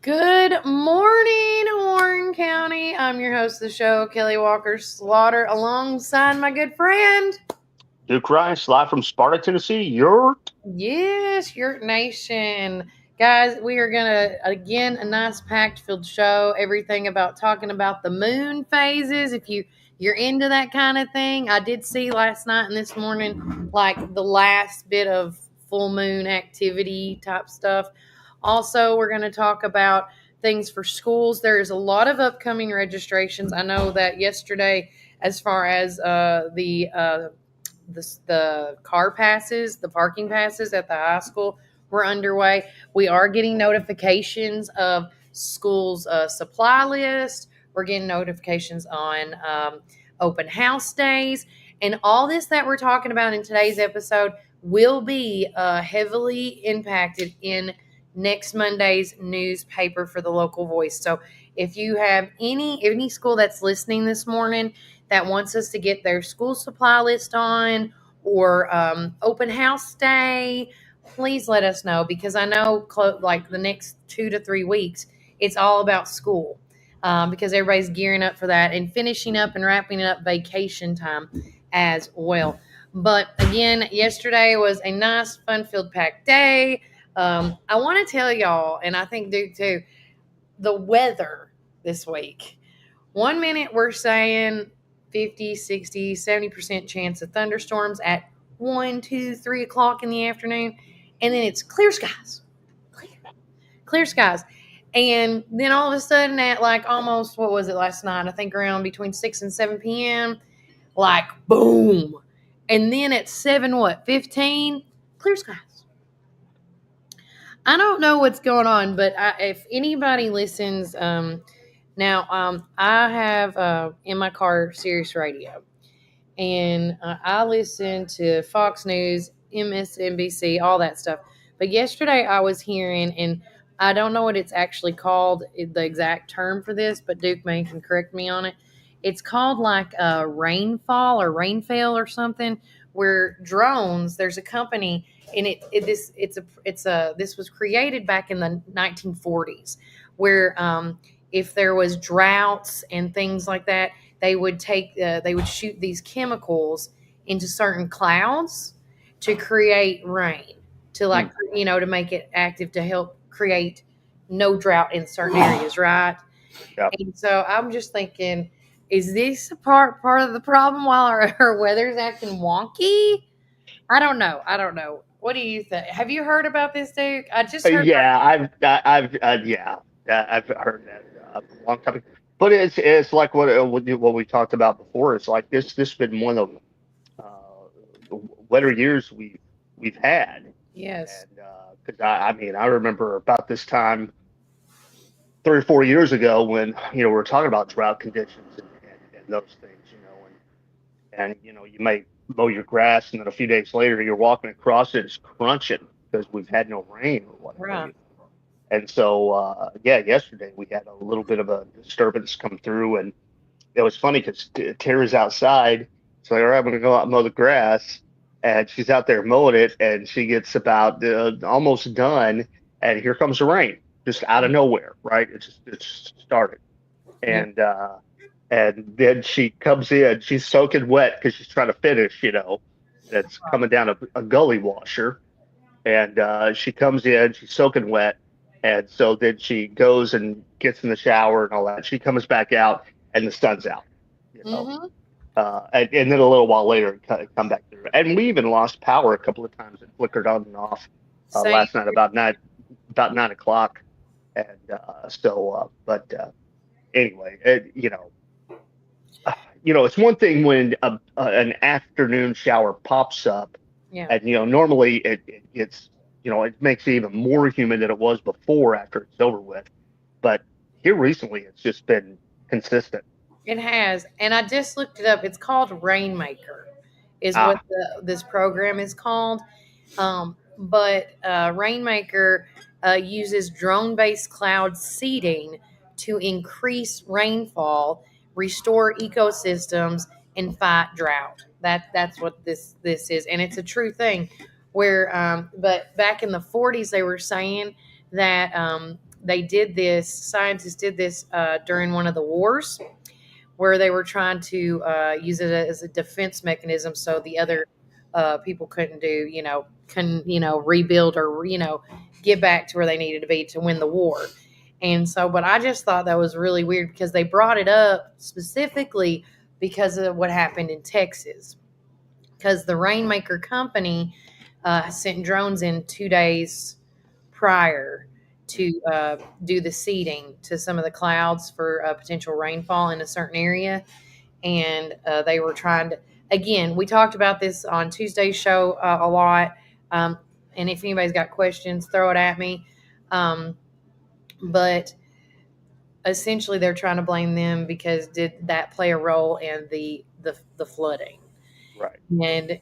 Good morning, Warren County. I'm your host of the show, Kelly Walker Slaughter, alongside my good friend. Duke Rice, live from Sparta, Tennessee. You're Yes, your nation. Guys, we are going to, again, a nice packed filled show. Everything about talking about the moon phases. If you're into that kind of thing, I did see last night and this morning, like the last bit of full moon activity type stuff. Also, we're going to talk about things for schools. There's a lot of upcoming registrations. I know that yesterday, as far as the car passes, the parking passes at the high school were underway. We are getting notifications of schools' supply list. We're getting notifications on open house days. And all this that we're talking about in today's episode will be heavily impacted in next Monday's newspaper for the local voice. So if you have any school that's listening this morning that wants us to get their school supply list on or open house day, please let us know, because I know like the next 2 to 3 weeks, it's all about school, because everybody's gearing up for that and finishing up and wrapping up vacation time as well. But again, yesterday was a nice, fun-filled, packed day. I want to tell y'all, and I think Duke too, the weather this week. 1 minute we're saying 50, 60, 70% chance of thunderstorms at 1, 2, 3 o'clock in the afternoon. And then it's clear skies. Clear skies. And then all of a sudden at like almost, what was it last night? I think around between 6 and 7 p.m., like boom. And then at 7, 15? Clear skies. I don't know what's going on, but if anybody listens, I have in my car Sirius Radio, and I listen to Fox News, MSNBC, all that stuff. But yesterday I was hearing, and I don't know what it's actually called, the exact term for this, but Duke May can correct me on it. It's called like a rainfall or rainfall or something, where drones. There's a company, and this was created back in the 1940s, where if there was droughts and things like that, they would shoot these chemicals into certain clouds to create rain, to to make it active, to help create no drought in certain areas, right? yeah. And so I'm just thinking, is this a part of the problem while our weather's acting wonky? I don't know. What do you think? Have you heard about this, Duke? I just heard Yeah, I've heard that a long time ago. But it's like what we talked about before. It's like this has been one of the wetter years we've had, yes. and because I mean I remember about this time 3 or 4 years ago when we were talking about drought conditions and those things, and you may mow your grass, and then a few days later you're walking across it, it's crunching because we've had no rain or what have Right. you. And so yeah, yesterday we had a little bit of a disturbance come through, and it was funny because Tara's outside. So all right, I'm gonna go out and mow the grass, and she's out there mowing it, and she gets about almost done, and here comes the rain, just out of nowhere, right? It's started, Yeah. and then she comes in, she's soaking wet because she's trying to finish, that's coming down a gully washer, and she comes in, she's soaking wet, and so then she goes and gets in the shower and all that. She comes back out, and the sun's out, you know. Mm-hmm. And then a little while later, come back through. And we even lost power a couple of times. It flickered on and off Same. last night about 9 o'clock, and but anyway, it's one thing when an afternoon shower pops up, Yeah. and normally it makes it even more humid than it was before after it's over with. But here recently, it's just been consistent. It has, and I just looked it up. It's called Rainmaker, is what Ah, this program is called. But Rainmaker uses drone-based cloud seeding to increase rainfall, restore ecosystems, and fight drought. That's what this is, and it's a true thing. But back in the 40s, they were saying that scientists did this during one of the wars, where they were trying to use it as a defense mechanism, so the other people couldn't rebuild or get back to where they needed to be to win the war. And so, but I just thought that was really weird because they brought it up specifically because of what happened in Texas, because the Rainmaker company sent drones in 2 days prior to do the seeding to some of the clouds for potential rainfall in a certain area. And they were trying to, again, we talked about this on Tuesday's show a lot. And if anybody's got questions, throw it at me. But essentially they're trying to blame them because did that play a role in the flooding? Right. And,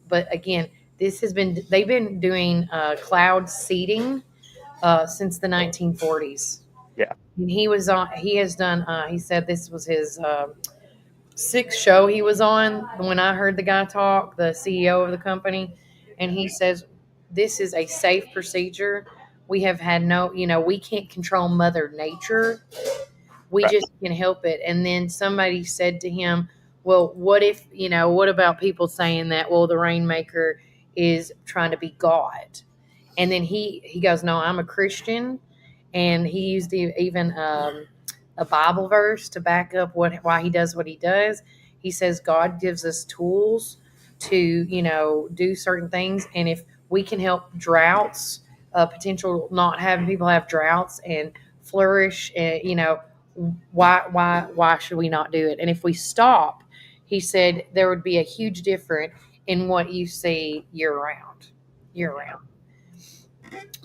but again, they've been doing cloud seeding since the 1940s. Yeah. And he said this was his sixth show he was on when I heard the guy talk, the CEO of the company. And he says, this is a safe procedure. We have had we can't control Mother Nature. We Right. just can help it. And then somebody said to him, well, what about people saying that, well, the Rainmaker is trying to be God? And then he goes, no, I'm a Christian. And he used even a Bible verse to back up why he does what he does. He says God gives us tools to, do certain things. And if we can help droughts, potential not having people have droughts and flourish, why should we not do it? And if we stop, he said there would be a huge difference in what you see year round.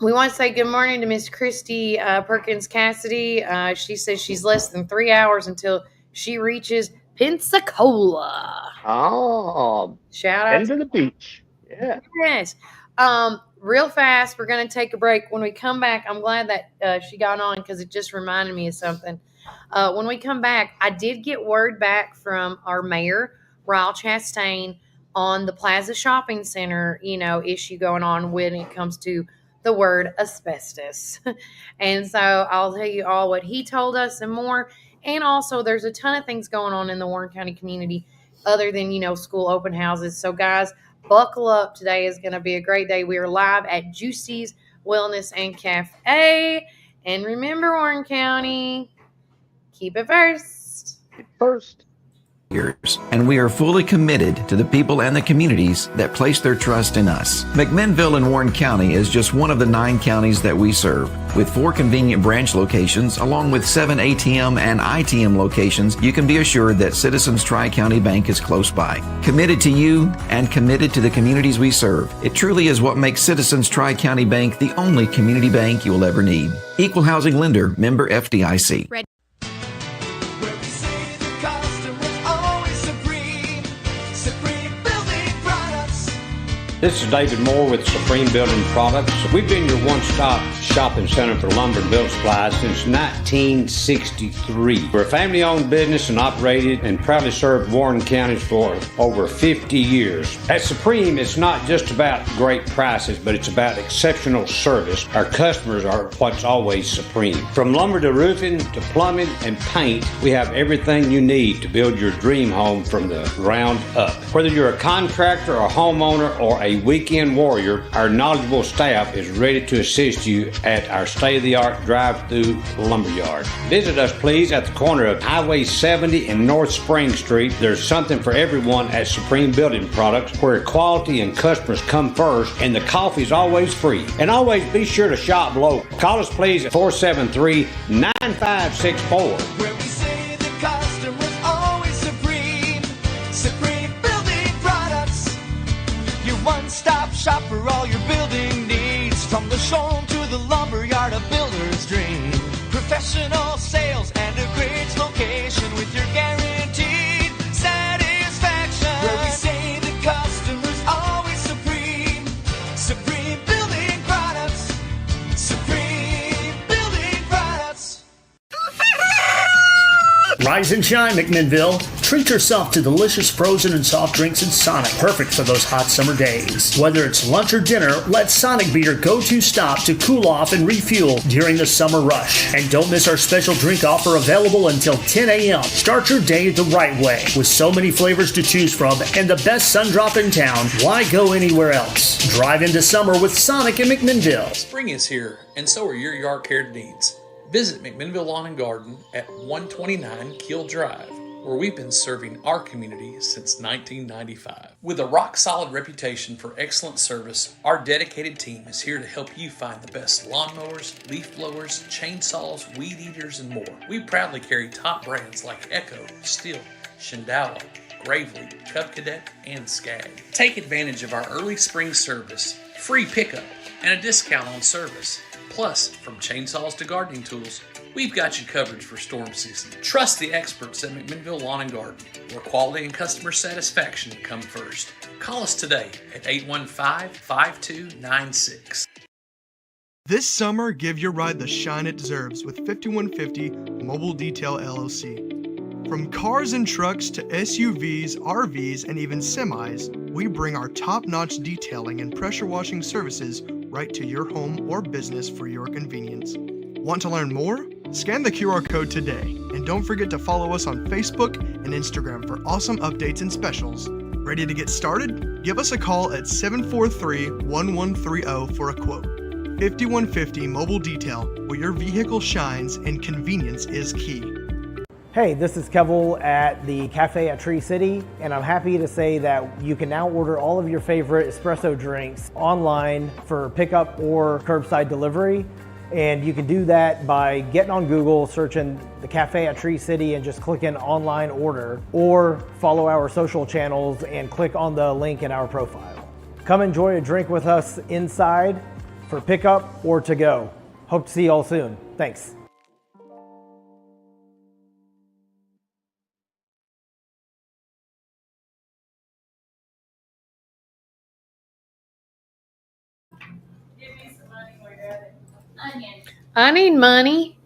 We want to say good morning to Miss Christy Perkins Cassidy. She says she's less than 3 hours until she reaches Pensacola. Oh, Shout out to the beach. Yeah. Yes. Real fast, we're going to take a break. When we come back, I'm glad that she got on because it just reminded me of something. When we come back, I did get word back from our mayor, Ryle Chastain, on the Plaza Shopping Center, issue going on when it comes to the word asbestos. And so I'll tell you all what he told us and more. And also there's a ton of things going on in the Warren County community other than, school open houses. So guys, buckle up. Today is going to be a great day. We are live at Juicy's Wellness and Cafe. And remember, Warren County, keep it first. And we are fully committed to the people and the communities that place their trust in us. McMinnville in Warren County is just one of the 9 counties that we serve. With 4 convenient branch locations, along with 7 ATM and ITM locations, you can be assured that Citizens Tri-County Bank is close by. Committed to you and committed to the communities we serve. It truly is what makes Citizens Tri-County Bank the only community bank you'll ever need. Equal housing lender, member FDIC. This is David Moore with Supreme Building Products. We've been your one-stop shopping center for lumber and building supplies since 1963. We're a family-owned business and operated and proudly served Warren County for over 50 years. At Supreme, it's not just about great prices, but it's about exceptional service. Our customers are what's always supreme. From lumber to roofing to plumbing and paint, we have everything you need to build your dream home from the ground up. Whether you're a contractor, a homeowner, or a weekend warrior, our knowledgeable staff is ready to assist you at our state-of-the-art drive-through lumberyard. Visit us, please, at the corner of Highway 70 and North Spring Street. There's something for everyone at Supreme Building Products, where quality and customers come first, and the coffee is always free. And always be sure to shop local. Call us, please, at 473-9564. Where we say the customer's always supreme. Supreme Building Products. Your one-stop shop for all your building needs. From the showroom to the lumberyard, a builder's dream. Professional sales and a great location with your guaranteed satisfaction. Where we say the customer's always supreme. Supreme Building Products. Supreme Building Products. Rise and shine, McMinnville. Treat yourself to delicious frozen and soft drinks at Sonic, perfect for those hot summer days. Whether it's lunch or dinner, let Sonic be your go-to stop to cool off and refuel during the summer rush. And don't miss our special drink offer available until 10 a.m. Start your day the right way. With so many flavors to choose from and the best sun drop in town, why go anywhere else? Drive into summer with Sonic in McMinnville. Spring is here, and so are your yard care needs. Visit McMinnville Lawn and Garden at 129 Keel Drive, where we've been serving our community since 1995. With a rock-solid reputation for excellent service, our dedicated team is here to help you find the best lawnmowers, leaf blowers, chainsaws, weed eaters, and more. We proudly carry top brands like Echo, Stihl, Shindala, Gravely, Cub Cadet, and Skag. Take advantage of our early spring service, free pickup, and a discount on service. Plus, from chainsaws to gardening tools, we've got you covered for storm season. Trust the experts at McMinnville Lawn and Garden, where quality and customer satisfaction come first. Call us today at 815-5296. This summer, give your ride the shine it deserves with 5150 Mobile Detail LLC. From cars and trucks to SUVs, RVs, and even semis, we bring our top-notch detailing and pressure washing services right to your home or business for your convenience. Want to learn more? Scan the QR code today, and don't forget to follow us on Facebook and Instagram for awesome updates and specials. Ready to get started? Give us a call at 743-1130 for a quote. 5150 Mobile Detail, where your vehicle shines and convenience is key. Hey, this is Kevel at the Cafe at Tree City, and I'm happy to say that you can now order all of your favorite espresso drinks online for pickup or curbside delivery. And you can do that by getting on Google, searching the Cafe at Tree City and just clicking online order, or follow our social channels and click on the link in our profile. Come enjoy a drink with us inside for pickup or to go. Hope to see you all soon. Thanks. I need money.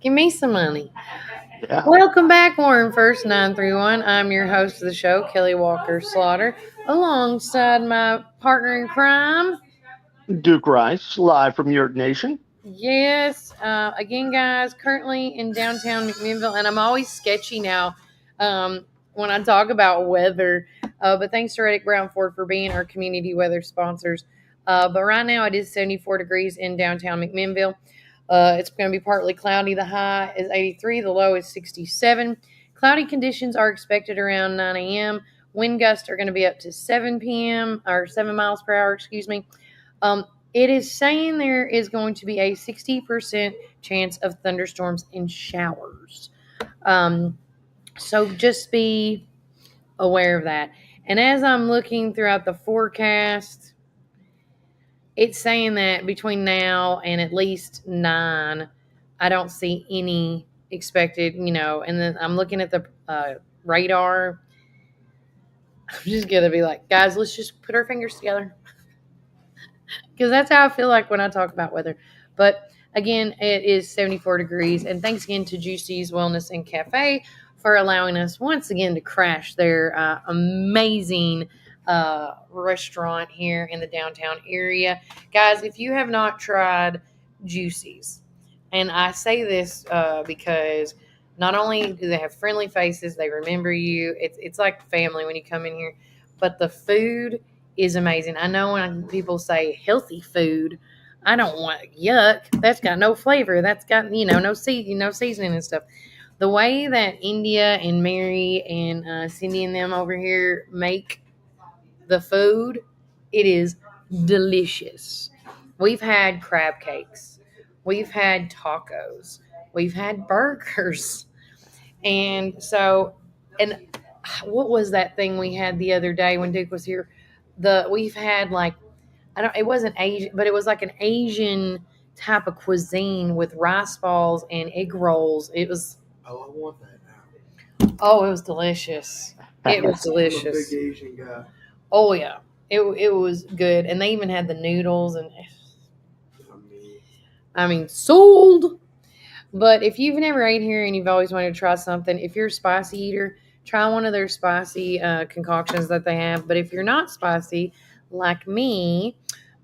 Give me some money. Yeah. Welcome back, Warren First 931. I'm your host of the show, Kelly Walker Slaughter, alongside my partner in crime, Duke Rice, live from York Nation. Yes. Again, guys, currently in downtown McMinnville, and I'm always sketchy now when I talk about weather. But thanks to Reddick Brown Ford for being our community weather sponsors. But right now it is 74 degrees in downtown McMinnville. It's going to be partly cloudy. The high is 83. The low is 67. Cloudy conditions are expected around 9 a.m. Wind gusts are going to be up to 7 p.m. or 7 miles per hour, excuse me. It is saying there is going to be a 60% chance of thunderstorms and showers. So just be aware of that. And as I'm looking throughout the forecast, it's saying that between now and at least 9, I don't see any expected, and then I'm looking at the radar. I'm just going to be like, guys, let's just put our fingers together. Because that's how I feel like when I talk about weather. But again, it is 74 degrees. And thanks again to Juicy's Wellness and Cafe for allowing us once again to crash their amazing restaurant here in the downtown area. Guys, if you have not tried Juicy's, and I say this because not only do they have friendly faces, they remember you. It's like family when you come in here, but the food is amazing. I know when people say healthy food, I don't want yuck. That's got no flavor. That's got no seasoning and stuff. The way that India and Mary and Cindy and them over here make the food, it is delicious. We've had crab cakes. We've had tacos. We've had burgers. And what was that thing we had the other day when Duke was here? We've had it wasn't Asian, but it was like an Asian type of cuisine with rice balls and egg rolls. It was. Oh, I want that now. Oh, it was delicicious. It was delicious. I'm a big Asian guy. Oh yeah, it was good, and they even had the noodles and. I mean, sold. But if you've never ate here and you've always wanted to try something, if you're a spicy eater, try one of their spicy concoctions that they have. But if you're not spicy, like me,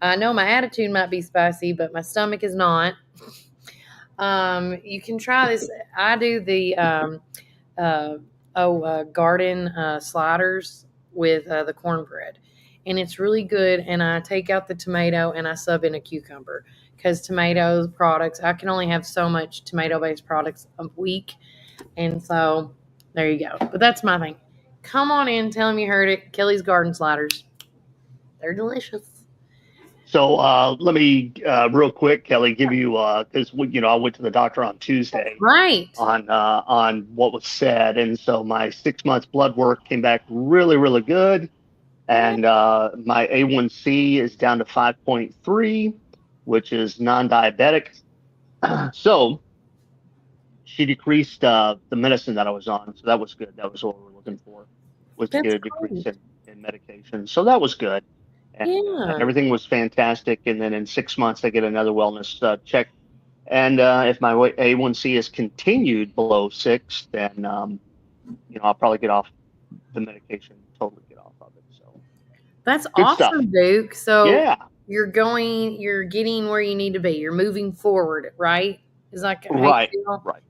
I know my attitude might be spicy, but my stomach is not. You can try this. I do the garden sliders with the cornbread, and it's really good. And I take out the tomato and I sub in a cucumber because tomato products, I can only have so much tomato-based products a week, and so there you go. But that's my thing. Come on in, tell them you heard it. Kelly's Garden Sliders. They're delicious. So let me real quick, Kelly, give you because I went to the doctor on Tuesday Right. on what was said, and so my 6 months blood work came back really, really good, and my A1C is down to 5.3, which is non-diabetic. So she decreased the medicine that I was on, so that was good. That was what we were looking for, was to That's get a decrease in medication. So that was good. And Yeah. everything was fantastic. And then in 6 months, I get another wellness check. And if my A1C is continued below 6, then I'll probably get off the medication, totally get off of it. So That's Good stuff. awesome, Duke. So yeah, you're getting where you need to be. You're moving forward, right? Is that how you right, feel? right,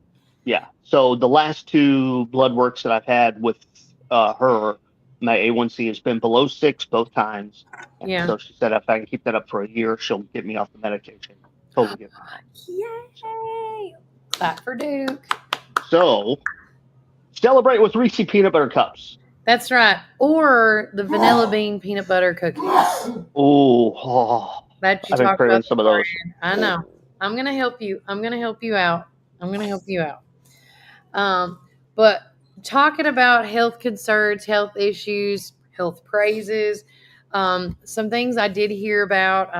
yeah. So the last 2 blood works that I've had with her, my A1C has been below 6 both times. And Yeah. so she said if I can keep that up for a year, she'll get me off the medication. Totally get me off. Yay! Clap for Duke. So celebrate with Reese peanut butter cups. That's right. Or the vanilla bean peanut butter cookies Oh, that you I've been talked craving about. some of those. I know. I'm gonna help you. I'm gonna help you out. But talking about health concerns, health issues, health praises, some things I did hear about,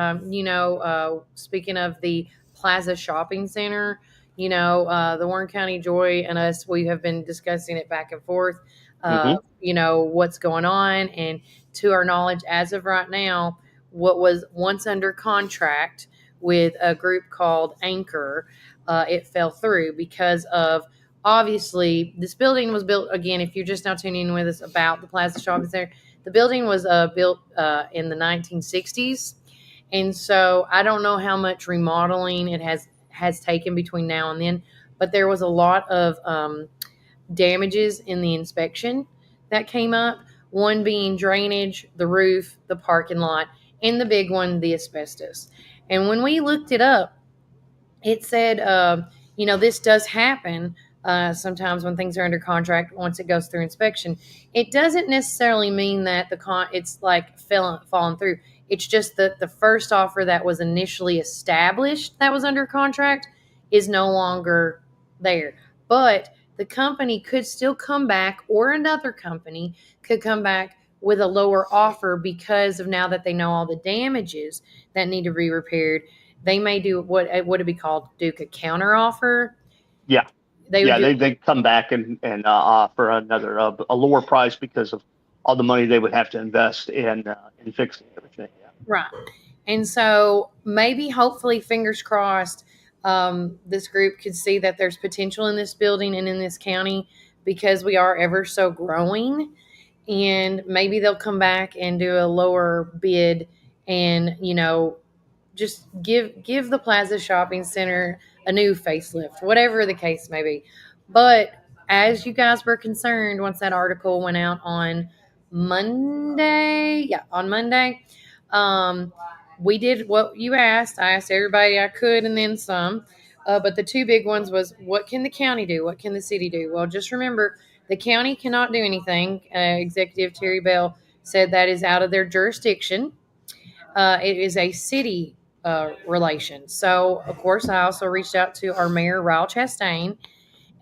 speaking of the Plaza Shopping Center, the Warren County Joy and us, we have been discussing it back and forth, what's going on. And to our knowledge, as of right now, what was once under contract with a group called Anchor, it fell through because of, obviously, this building was built, again, if you're just now tuning in with us about the Plaza Shopping Center, the building was built in the 1960s. And so I don't know how much remodeling it has taken between now and then, but there was a lot of damages in the inspection that came up, one being drainage, the roof, the parking lot, and the big one, the asbestos. And when we looked it up, it said, this does happen sometimes when things are under contract once it goes through inspection. It doesn't necessarily mean that it's like falling through. It's just that the first offer that was initially established that was under contract is no longer there. But the company could still come back, or another company could come back with a lower offer because of now that they know all the damages that need to be repaired. They may do what would it be called, Duke, a counter offer? Yeah. They they come back and offer another a lower price because of all the money they would have to invest in fixing everything. Yeah. Right. And so maybe, hopefully, fingers crossed, this group could see that there's potential in this building and in this county because we are ever so growing. And maybe they'll come back and do a lower bid and, just give the Plaza Shopping Center a new facelift, whatever the case may be. But as you guys were concerned, once that article went out on Monday, we did what you asked. I asked everybody I could and then some. But the 2 big ones was, what can the county do? What can the city do? Well, just remember, the county cannot do anything. Executive Terry Bell said that is out of their jurisdiction. It is a city relation. So, of course, I also reached out to our mayor, Ryle Chastain,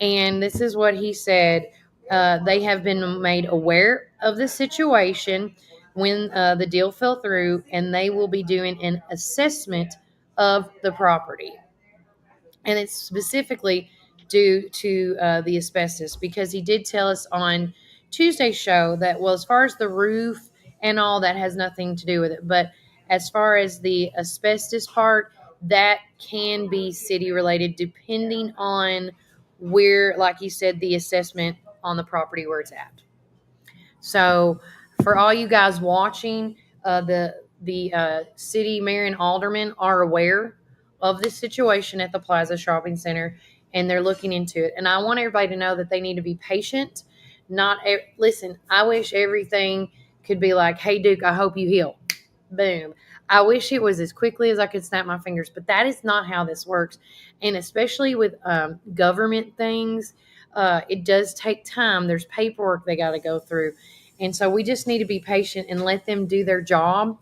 and this is what he said. They have been made aware of the situation when the deal fell through, and they will be doing an assessment of the property. And it's specifically due to the asbestos, because he did tell us on Tuesday's show that, well, as far as the roof and all, that has nothing to do with it. But as far as the asbestos part, that can be city related depending on where, like you said, the assessment on the property where it's at. So for all you guys watching, the city mayor and aldermen are aware of this situation at the Plaza Shopping Center, and they're looking into it. And I want everybody to know that they need to be patient. Listen, I wish everything could be like, hey, Duke, I hope you heal. Boom. I wish it was as quickly as I could snap my fingers, but that is not how this works. And especially with government things, it does take time. There's paperwork they got to go through. And so we just need to be patient and let them do their job.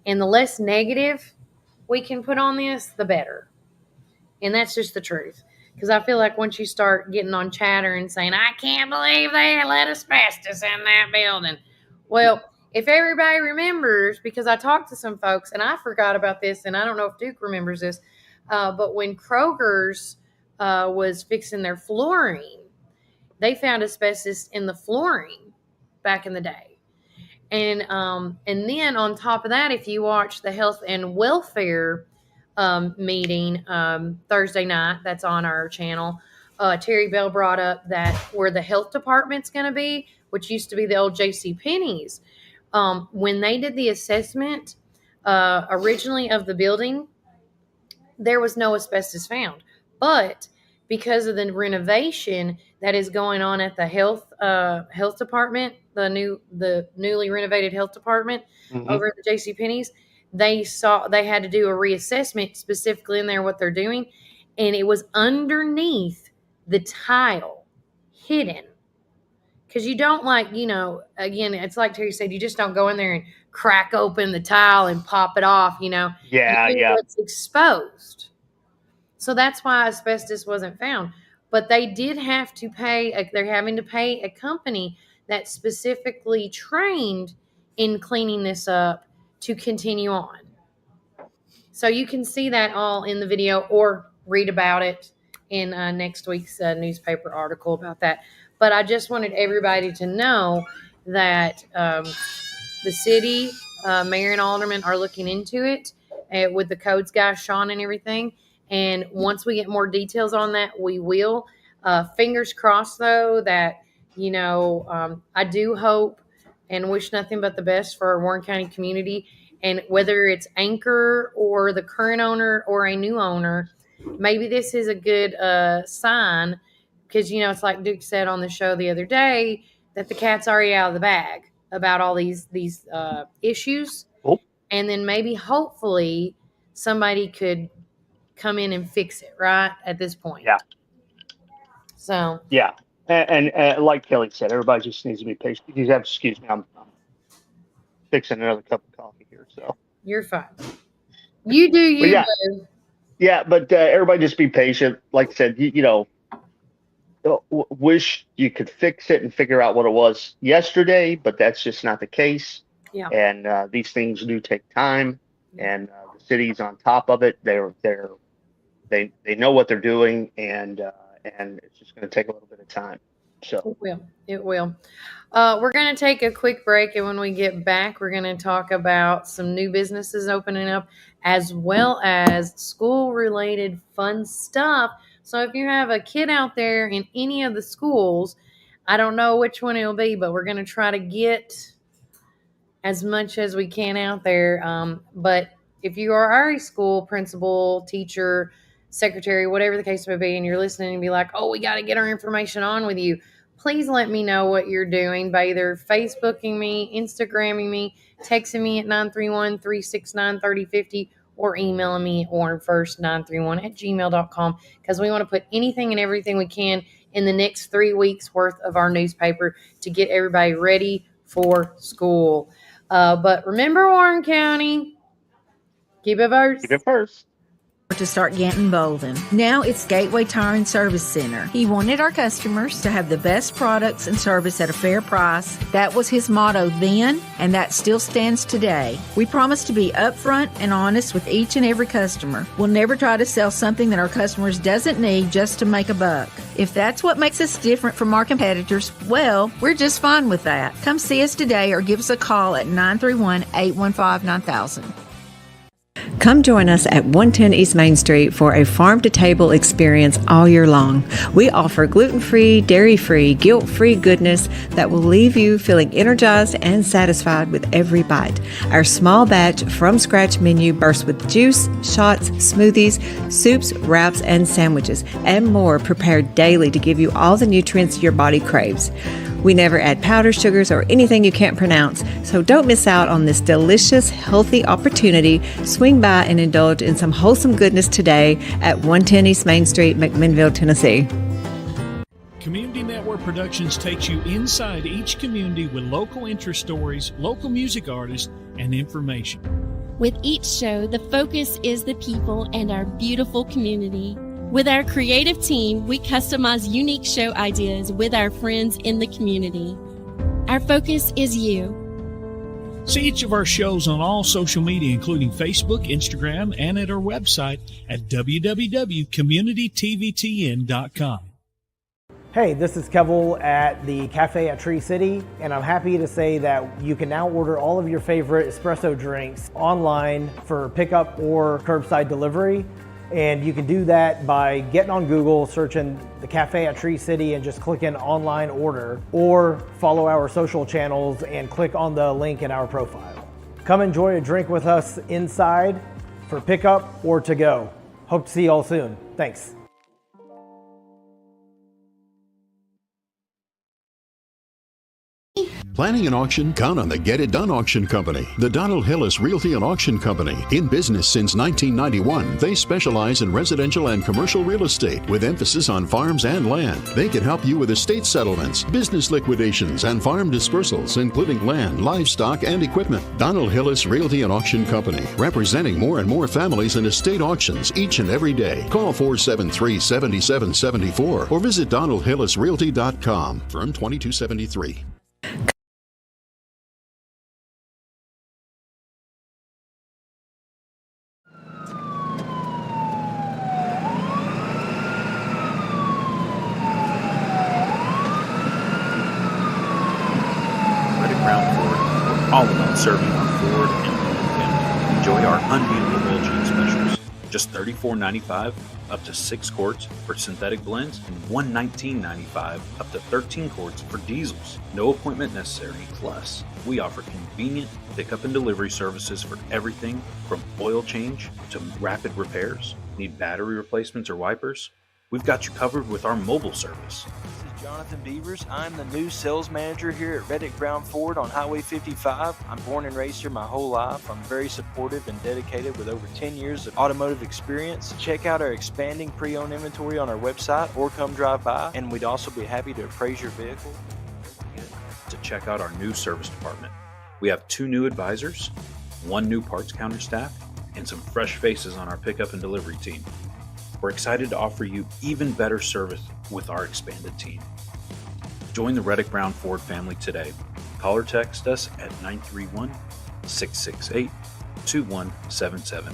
And the less negative we can put on this, the better. And that's just the truth. Because I feel like once you start getting on chatter and saying, I can't believe they let asbestos in that building. Well, if everybody remembers, because I talked to some folks and I forgot about this, and I don't know if Duke remembers this, but when Kroger's was fixing their flooring, they found asbestos in the flooring back in the day. And then on top of that, if you watch the health and welfare meeting Thursday night, that's on our channel, Terry Bell brought up that where the health department's going to be, which used to be the old JCPenney's, when they did the assessment originally of the building, there was no asbestos found. But because of the renovation that is going on at the health department, the newly renovated health department over at the JCPenney's, they had to do a reassessment specifically in there what they're doing, and it was underneath the tile, hidden. Because you don't again, it's like Terry said, you just don't go in there and crack open the tile and pop it off, Yeah. It's exposed. So that's why asbestos wasn't found. But they did have to they're having to pay a company that specifically trained in cleaning this up to continue on. So you can see that all in the video or read about it in next week's newspaper article about that. But I just wanted everybody to know that the city, mayor and aldermen are looking into it with the codes guy, Sean, and everything. And once we get more details on that, we will. Fingers crossed, though, that, I do hope and wish nothing but the best for our Warren County community. And whether it's Anchor or the current owner or a new owner, maybe this is a good sign. Because, it's like Duke said on the show the other day, that the cat's already out of the bag about all these issues. Oh. And then maybe, hopefully, somebody could come in and fix it, right, at this point. Yeah. So. Yeah. And like Kelly said, everybody just needs to be patient. You have, excuse me, I'm fixing another cup of coffee here. So. You're fine. You do you. Yeah. Yeah, but everybody just be patient. Like I said, wish you could fix it and figure out what it was yesterday, but that's just not the case. Yeah. And these things do take time, and the city's on top of it. They know what they're doing, and it's just going to take a little bit of time. So it will. We're going to take a quick break, and when we get back, we're going to talk about some new businesses opening up, as well as school-related fun stuff. So if you have a kid out there in any of the schools, I don't know which one it'll be, but we're going to try to get as much as we can out there. But if you are a school principal, teacher, secretary, whatever the case may be, and you're listening and be like, oh, we got to get our information on with you, please let me know what you're doing by either Facebooking me, Instagramming me, texting me at 931-369-3050, or emailing me at warrenfirst931@gmail.com, because we want to put anything and everything we can in the next 3 weeks worth of our newspaper to get everybody ready for school. But remember, Warren County, keep it first. Keep it first. To start Ganton Bolden. Now it's Gateway Tire and Service Center. He wanted our customers to have the best products and service at a fair price. That was his motto then, and that still stands today. We promise to be upfront and honest with each and every customer. We'll never try to sell something that our customers doesn't need just to make a buck. If that's what makes us different from our competitors, well, we're just fine with that. Come see us today or give us a call at 931-815-9000. Come join us at 110 East Main Street for a farm-to-table experience all year long. We offer gluten-free, dairy-free, guilt-free goodness that will leave you feeling energized and satisfied with every bite. Our small batch from-scratch menu bursts with juice, shots, smoothies, soups, wraps, and sandwiches, and more prepared daily to give you all the nutrients your body craves. We never add powder sugars or anything you can't pronounce, so don't miss out on this delicious, healthy opportunity. Swing by and indulge in some wholesome goodness today at 110 East Main Street, McMinnville, Tennessee. Community Network Productions takes you inside each community with local interest stories, local music artists, and information. With each show, the focus is the people and our beautiful community. With our creative team, we customize unique show ideas with our friends in the community. Our focus is you. See each of our shows on all social media, including Facebook, Instagram, and at our website at www.communitytvtn.com. Hey, this is Kevel at the Cafe at Tree City, and I'm happy to say that you can now order all of your favorite espresso drinks online for pickup or curbside delivery. And you can do that by getting on Google, searching the Cafe at Tree City and just clicking online order, or follow our social channels and click on the link in our profile. Come enjoy a drink with us inside for pickup or to go. Hope to see you all soon. Thanks. Planning an auction? Count on the Get It Done Auction Company. The Donald Hillis Realty and Auction Company. In business since 1991, they specialize in residential and commercial real estate with emphasis on farms and land. They can help you with estate settlements, business liquidations, and farm dispersals, including land, livestock, and equipment. Donald Hillis Realty and Auction Company, representing more and more families in estate auctions each and every day. Call 473-7774 or visit donaldhillisrealty.com. Firm 2273. All about serving our Ford and Lincoln family. Enjoy our unbeatable oil change specials. Just $34.95 up to 6 quarts for synthetic blends and $119.95 up to 13 quarts for diesels. No appointment necessary. Plus, we offer convenient pickup and delivery services for everything from oil change to rapid repairs. Need battery replacements or wipers? We've got you covered with our mobile service. Jonathan Beavers. I'm the new sales manager here at Reddick Brown Ford on Highway 55. I'm born and raised here my whole life. I'm very supportive and dedicated with over 10 years of automotive experience. Check out our expanding pre-owned inventory on our website or come drive by, and we'd also be happy to appraise your vehicle. To check out our new service department. We have 2 new advisors, 1 new parts counter staff, and some fresh faces on our pickup and delivery team. We're excited to offer you even better service with our expanded team. Join the Reddick Brown Ford family today. Call or text us at 931-668-2177.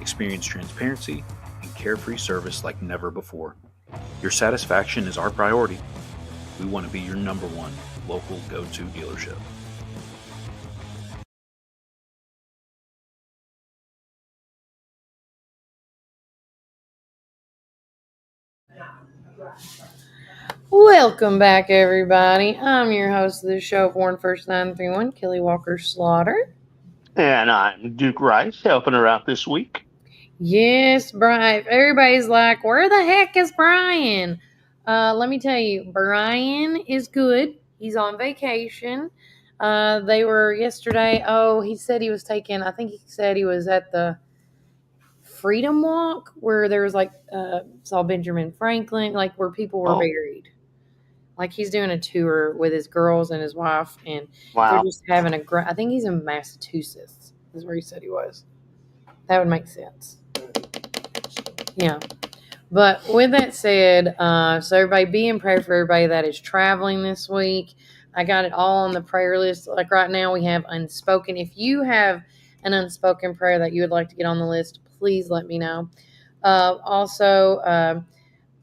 Experience transparency and carefree service like never before. Your satisfaction is our priority. We want to be your number 1 local go-to dealership. Welcome back, everybody. I'm your host of the show, Warren First 931, Kelly Walker Slaughter. And I'm Duke Rice, helping her out this week. Yes, Brian. Everybody's like, where the heck is Brian? Let me tell you, Brian is good. He's on vacation. They were yesterday. Oh, he said he was taking, I think he said he was at the Freedom Walk where there was like, saw Benjamin Franklin, like where people were buried. Like he's doing a tour with his girls and his wife, and they're just having a great. I think he's in Massachusetts. Is where he said he was. That would make sense. Yeah, but with that said, so everybody be in prayer for everybody that is traveling this week. I got it all on the prayer list. Like right now, we have unspoken. If you have an unspoken prayer that you would like to get on the list, please let me know. Also.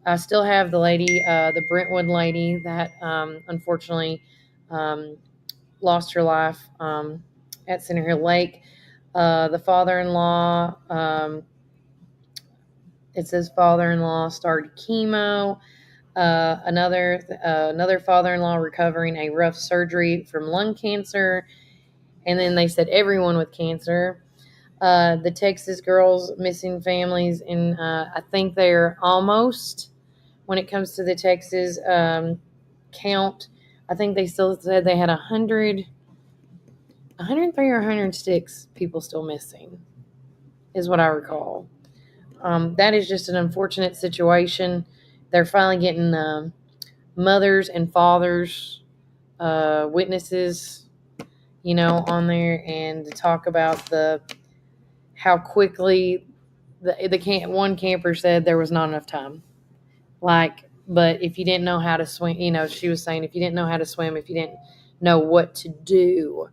I still have the lady, the Brentwood lady that unfortunately lost her life at Center Hill Lake. The father-in-law, it says father-in-law started chemo. Another father-in-law recovering a rough surgery from lung cancer. And then they said everyone with cancer. The Texas girls missing families, and I think they're almost, when it comes to the Texas count, I think they still said they had 103 or 106 people still missing, is what I recall. That is just an unfortunate situation. They're finally getting mothers and fathers, witnesses, on there, and to talk about how quickly one camper said there was not enough time. But if you didn't know how to swim, she was saying if you didn't know how to swim, if you didn't know what to do,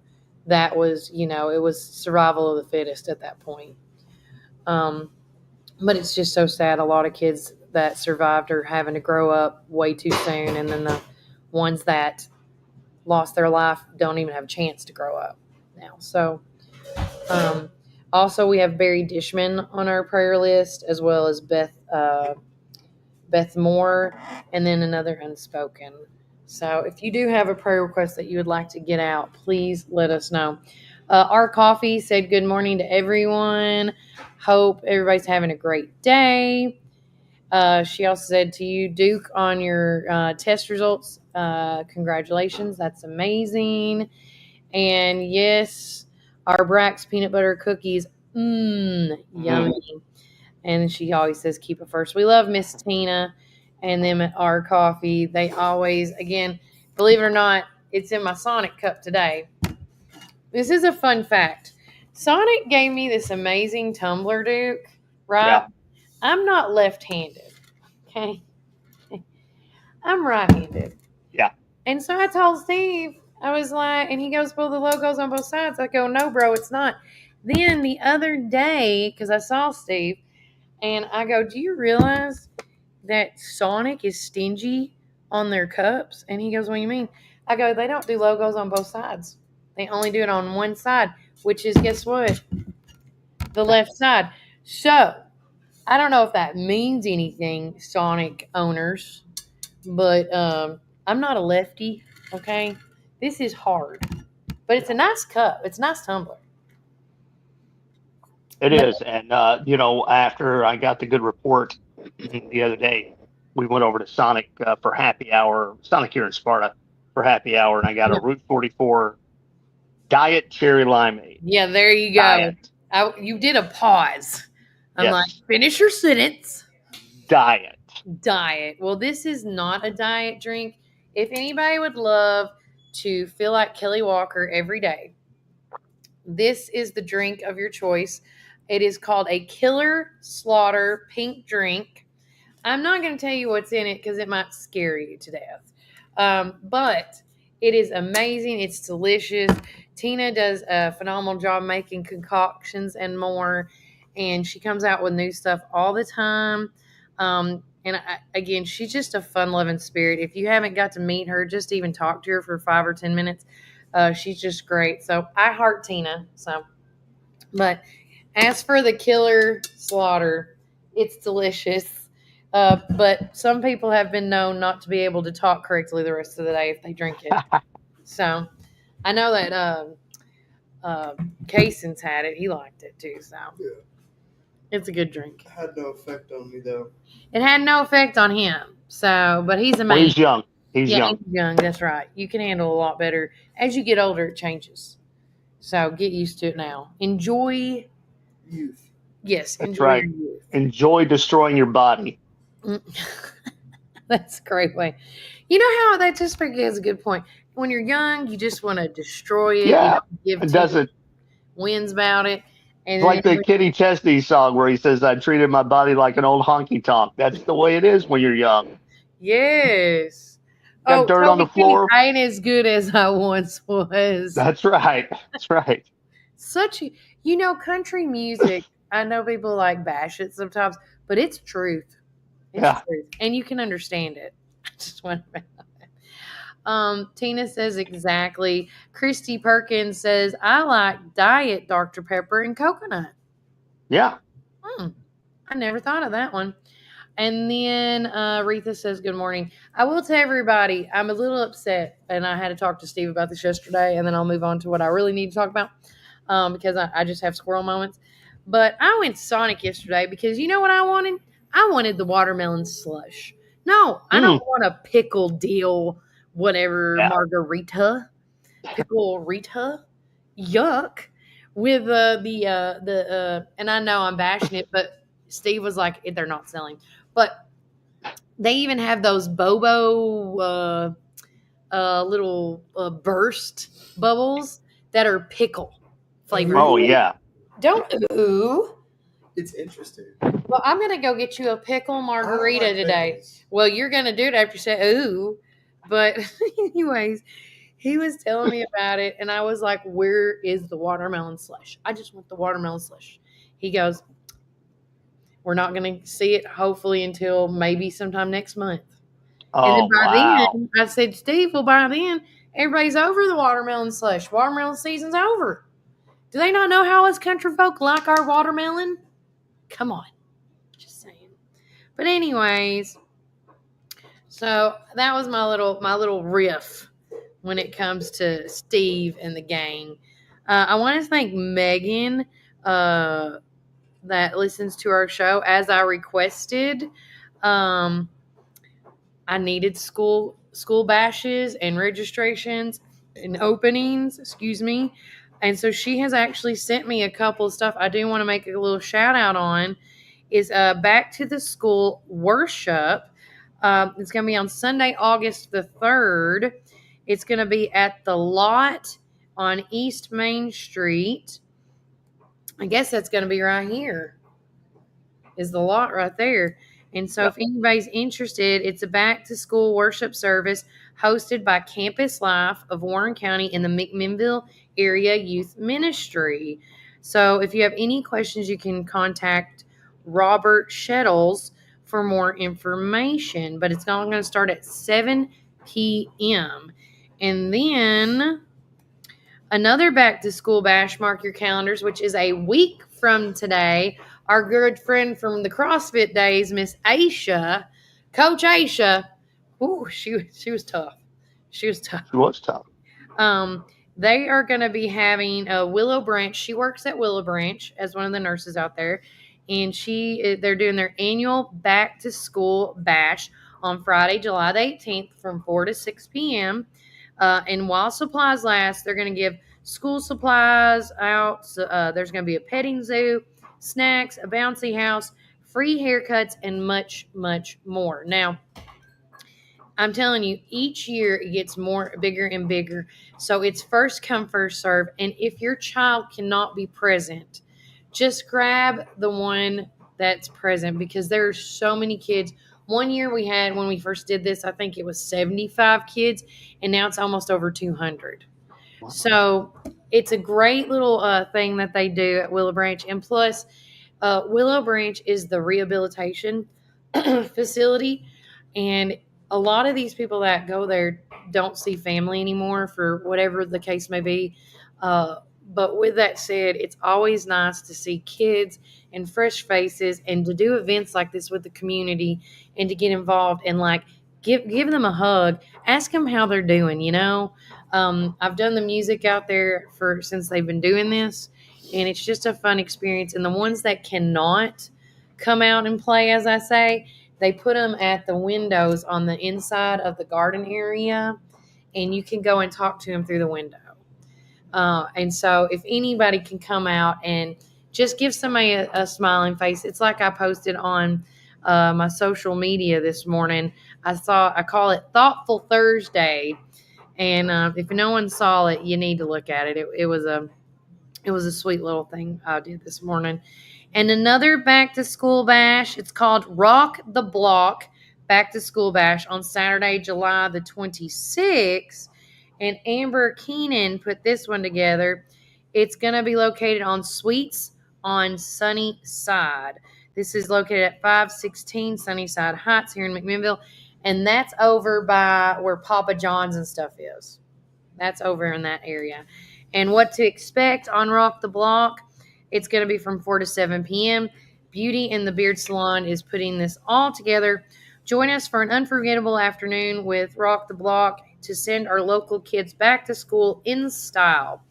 that was, it was survival of the fittest at that point. But it's just so sad. A lot of kids that survived are having to grow up way too soon, and then the ones that lost their life don't even have a chance to grow up now. So, also we have Barry Dishman on our prayer list, as well as Beth Moore, and then another unspoken. So if you do have a prayer request that you would like to get out, please let us know. Our Coffee said good morning to everyone. Hope everybody's having a great day. She also said to you, Duke, on your test results, congratulations. That's amazing. And yes, our Brax peanut butter cookies, yummy. And she always says, keep it first. We love Miss Tina and them at Our Coffee. They always, again, believe it or not, it's in my Sonic cup today. This is a fun fact. Sonic gave me this amazing tumbler, Duke, right? Yeah. I'm not left-handed, okay? I'm right-handed. Yeah. And so I told Steve, I was like, and he goes, well, the logo's on both sides. I go, no, bro, it's not. Then the other day, because I saw Steve, and I go, do you realize that Sonic is stingy on their cups? And he goes, what do you mean? I go, they don't do logos on both sides. They only do it on one side, which is, guess what? The left side. So, I don't know if that means anything, Sonic owners, but I'm not a lefty, okay? This is hard. But it's a nice cup. It's a nice tumbler. It is. And, after I got the good report the other day, we went over to Sonic for happy hour, Sonic here in Sparta for happy hour, and I got a Route 44 Diet Cherry Limeade. Yeah, there you go. You did a pause. I'm like, finish your sentence. Diet. Well, this is not a diet drink. If anybody would love to feel like Kelly Walker every day, this is the drink of your choice. It is called a Killer Slaughter pink drink. I'm not going to tell you what's in it because it might scare you to death. But it is amazing. It's delicious. Tina does a phenomenal job making concoctions and more. And she comes out with new stuff all the time. Again, she's just a fun-loving spirit. If you haven't got to meet her, just even talk to her for 5 or 10 minutes. She's just great. So I heart Tina. But as for the Killer Slaughter, it's delicious. But some people have been known not to be able to talk correctly the rest of the day if they drink it. So I know that Kaysen's had it. He liked it too. So yeah. It's a good drink. It had no effect on me though. It had no effect on him. So, but he's amazing. Well, he's young. He's young. He's young. That's right. You can handle a lot better. As you get older, it changes. So get used to it now. Enjoy youth. Yes, that's enjoy right. your youth. Enjoy destroying your body. That's a great way. You know how that just is a good point. When you're young, you just want to destroy it. Yeah, give it doesn't. Wins about it. And it's like the Kenny Chesney song where he says, I treated my body like an old honky tonk. That's the way it is when you're young. Yes. Got dirt on the floor. I ain't as good as I once was. That's right. That's right. Country music, I know people like bash it sometimes, but it's truth. It's truth. And you can understand it. I just want to Tina says exactly. Christy Perkins says, I like diet Dr. Pepper and coconut. Yeah. I never thought of that one. And then Retha says, good morning. I will tell everybody, I'm a little upset, and I had to talk to Steve about this yesterday, and then I'll move on to what I really need to talk about because I just have squirrel moments. But I went to Sonic yesterday because you know what I wanted? I wanted the watermelon slush. No, I don't want a pickle deal, whatever, margarita, pickle Rita, yuck, with and I know I'm bashing it, but Steve was like, they're not selling. But they even have those Bobo little burst bubbles that are pickle flavored. Oh, yeah. Don't ooh. It's interesting. Well, I'm going to go get you a pickle margarita today. Well, you're going to do it after you say ooh. But anyways, he was telling me about it, and I was like, where is the watermelon slush? I just want the watermelon slush. He goes, we're not going to see it hopefully until maybe sometime next month. Oh, and then by then, I said, Steve, well, by then, everybody's over the watermelon slush. Watermelon season's over. Do they not know how us country folk like our watermelon? Come on. Just saying. But anyways, so that was my little riff when it comes to Steve and the gang. I want to thank Megan that listens to our show as I requested. I needed school bashes and registrations and openings, excuse me. And so she has actually sent me a couple of stuff I do want to make a little shout out on is Back to the School Worship. It's going to be on Sunday, August the 3rd. It's going to be at the Lot on East Main Street. I guess that's going to be right here. Is the Lot right there. And so if anybody's interested, it's a back-to-school worship service hosted by Campus Life of Warren County in the McMinnville Area Youth Ministry. So if you have any questions, you can contact Robert Shettles for more information. But it's not going to start at 7 p.m. And then another back-to-school bash, mark your calendars, which is a week from today. Our good friend from the CrossFit days, Miss Aisha, Coach Aisha. Ooh, she was tough. She was tough. She was tough. They are going to be having a Willow Branch. She works at Willow Branch as one of the nurses out there, and they're doing their annual back to school bash on Friday, July the 18th, from 4 to 6 p.m. And while supplies last, they're going to give school supplies out. There's going to be a petting zoo, snacks, a bouncy house, free haircuts, and much, much more. Now, I'm telling you, each year it gets bigger and bigger. So it's first come, first serve. And if your child cannot be present, just grab the one that's present because there are so many kids. One year we had, when we first did this, I think it was 75 kids, and now it's almost over 200. Wow. So it's a great little thing that they do at Willow Branch. And plus, Willow Branch is the rehabilitation facility. And a lot of these people that go there don't see family anymore for whatever the case may be. But with that said, it's always nice to see kids and fresh faces and to do events like this with the community and to get involved and like give them a hug, ask them how they're doing, you know. I've done the music out there since they've been doing this, and it's just a fun experience. And the ones that cannot come out and play, as I say, they put them at the windows on the inside of the garden area, and you can go and talk to them through the window. And so if anybody can come out and just give somebody a smiling face, it's like I posted on my social media this morning. I call it Thoughtful Thursday. And if no one saw it, you need to look at it. It was a sweet little thing I did this morning. And another back to school bash, it's called Rock the Block Back to School Bash on Saturday, July the 26th. And Amber Keenan put this one together. It's going to be located on Sweets on Sunnyside. This is located at 516 Sunnyside Heights here in McMinnville. And that's over by where Papa John's and stuff is. That's over in that area. And what to expect on Rock the Block, it's going to be from 4 to 7 p.m. Beauty and the Beard Salon is putting this all together. Join us for an unforgettable afternoon with Rock the Block to send our local kids back to school in style.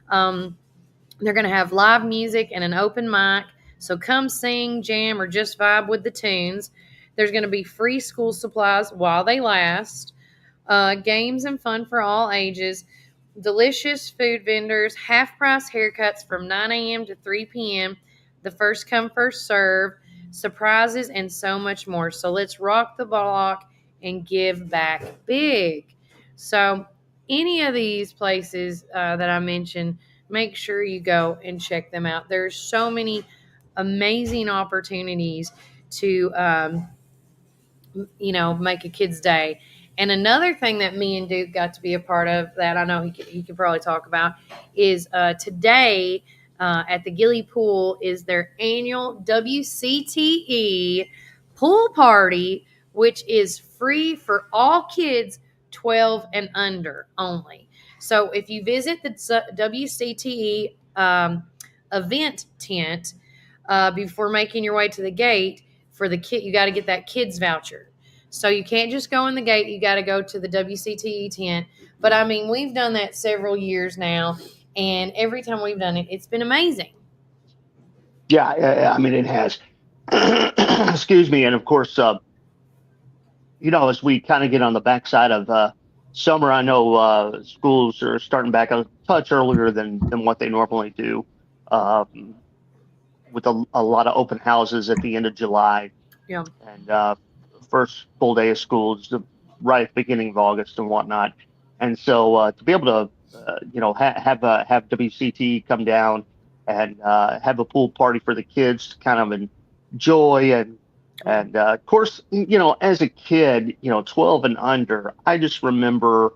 They're going to have live music and an open mic. So come sing, jam, or just vibe with the tunes. There's going to be free school supplies while they last. Games and fun for all ages. Delicious food vendors. Half-price haircuts from 9 a.m. to 3 p.m. The first come, first serve. Surprises and so much more. So let's rock the block and give back big. So any of these places that I mentioned, make sure you go and check them out. There's so many amazing opportunities to, make a kid's day. And another thing that me and Duke got to be a part of that I know he could probably talk about is today at the Gilly Pool is their annual WCTE pool party, which is free for all kids 12 and under only. So if you visit the WCTE event tent before making your way to the gate for the kid, you got to get that kids voucher. So you can't just go in the gate. You got to go to the WCTE tent. But I mean, we've done that several years now, and every time we've done it, it's been amazing. Yeah, I mean, it has. Excuse me. And of course, as we kind of get on the backside of summer, I know schools are starting back a touch earlier than what they normally do, with a lot of open houses at the end of July. Yeah. And first full day of school is right at the beginning of August and whatnot. And so to be able to, have WCT come down and have a pool party for the kids to kind of enjoy. And of course, as a kid, 12 and under, I just remember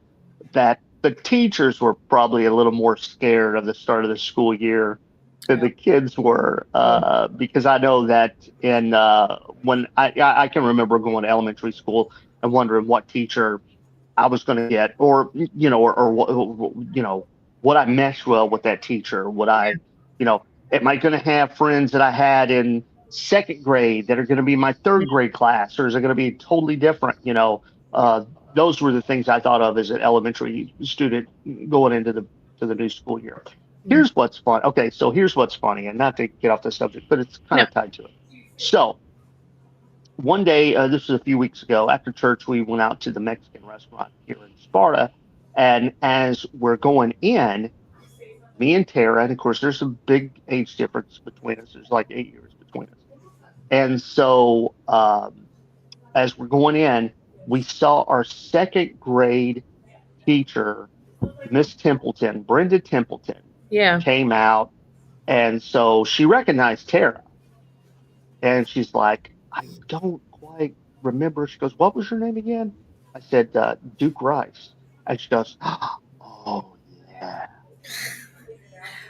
that the teachers were probably a little more scared of the start of the school year than the kids were, because I know that when I can remember going to elementary school and wondering what teacher I was going to get, or would I mesh well with that teacher? Would I, am I going to have friends that I had in second grade that are going to be my third grade class, or is it going to be totally different? Those were the things I thought of as an elementary student going into the new school year. Here's what's fun. Okay, so here's what's funny, and not to get off the subject, but it's kind of tied to it. So one day, this was a few weeks ago, after church, we went out to the Mexican restaurant here in Sparta. And as we're going in, me and Tara, and of course, there's a big age difference between us. There's like 8 years between us. And so as we're going in, we saw our second grade teacher, Miss Templeton, Brenda Templeton, came out. And so she recognized Tara. And she's like, I don't quite remember. She goes, what was your name again? I said, Duke Rice. And she goes, oh, yeah.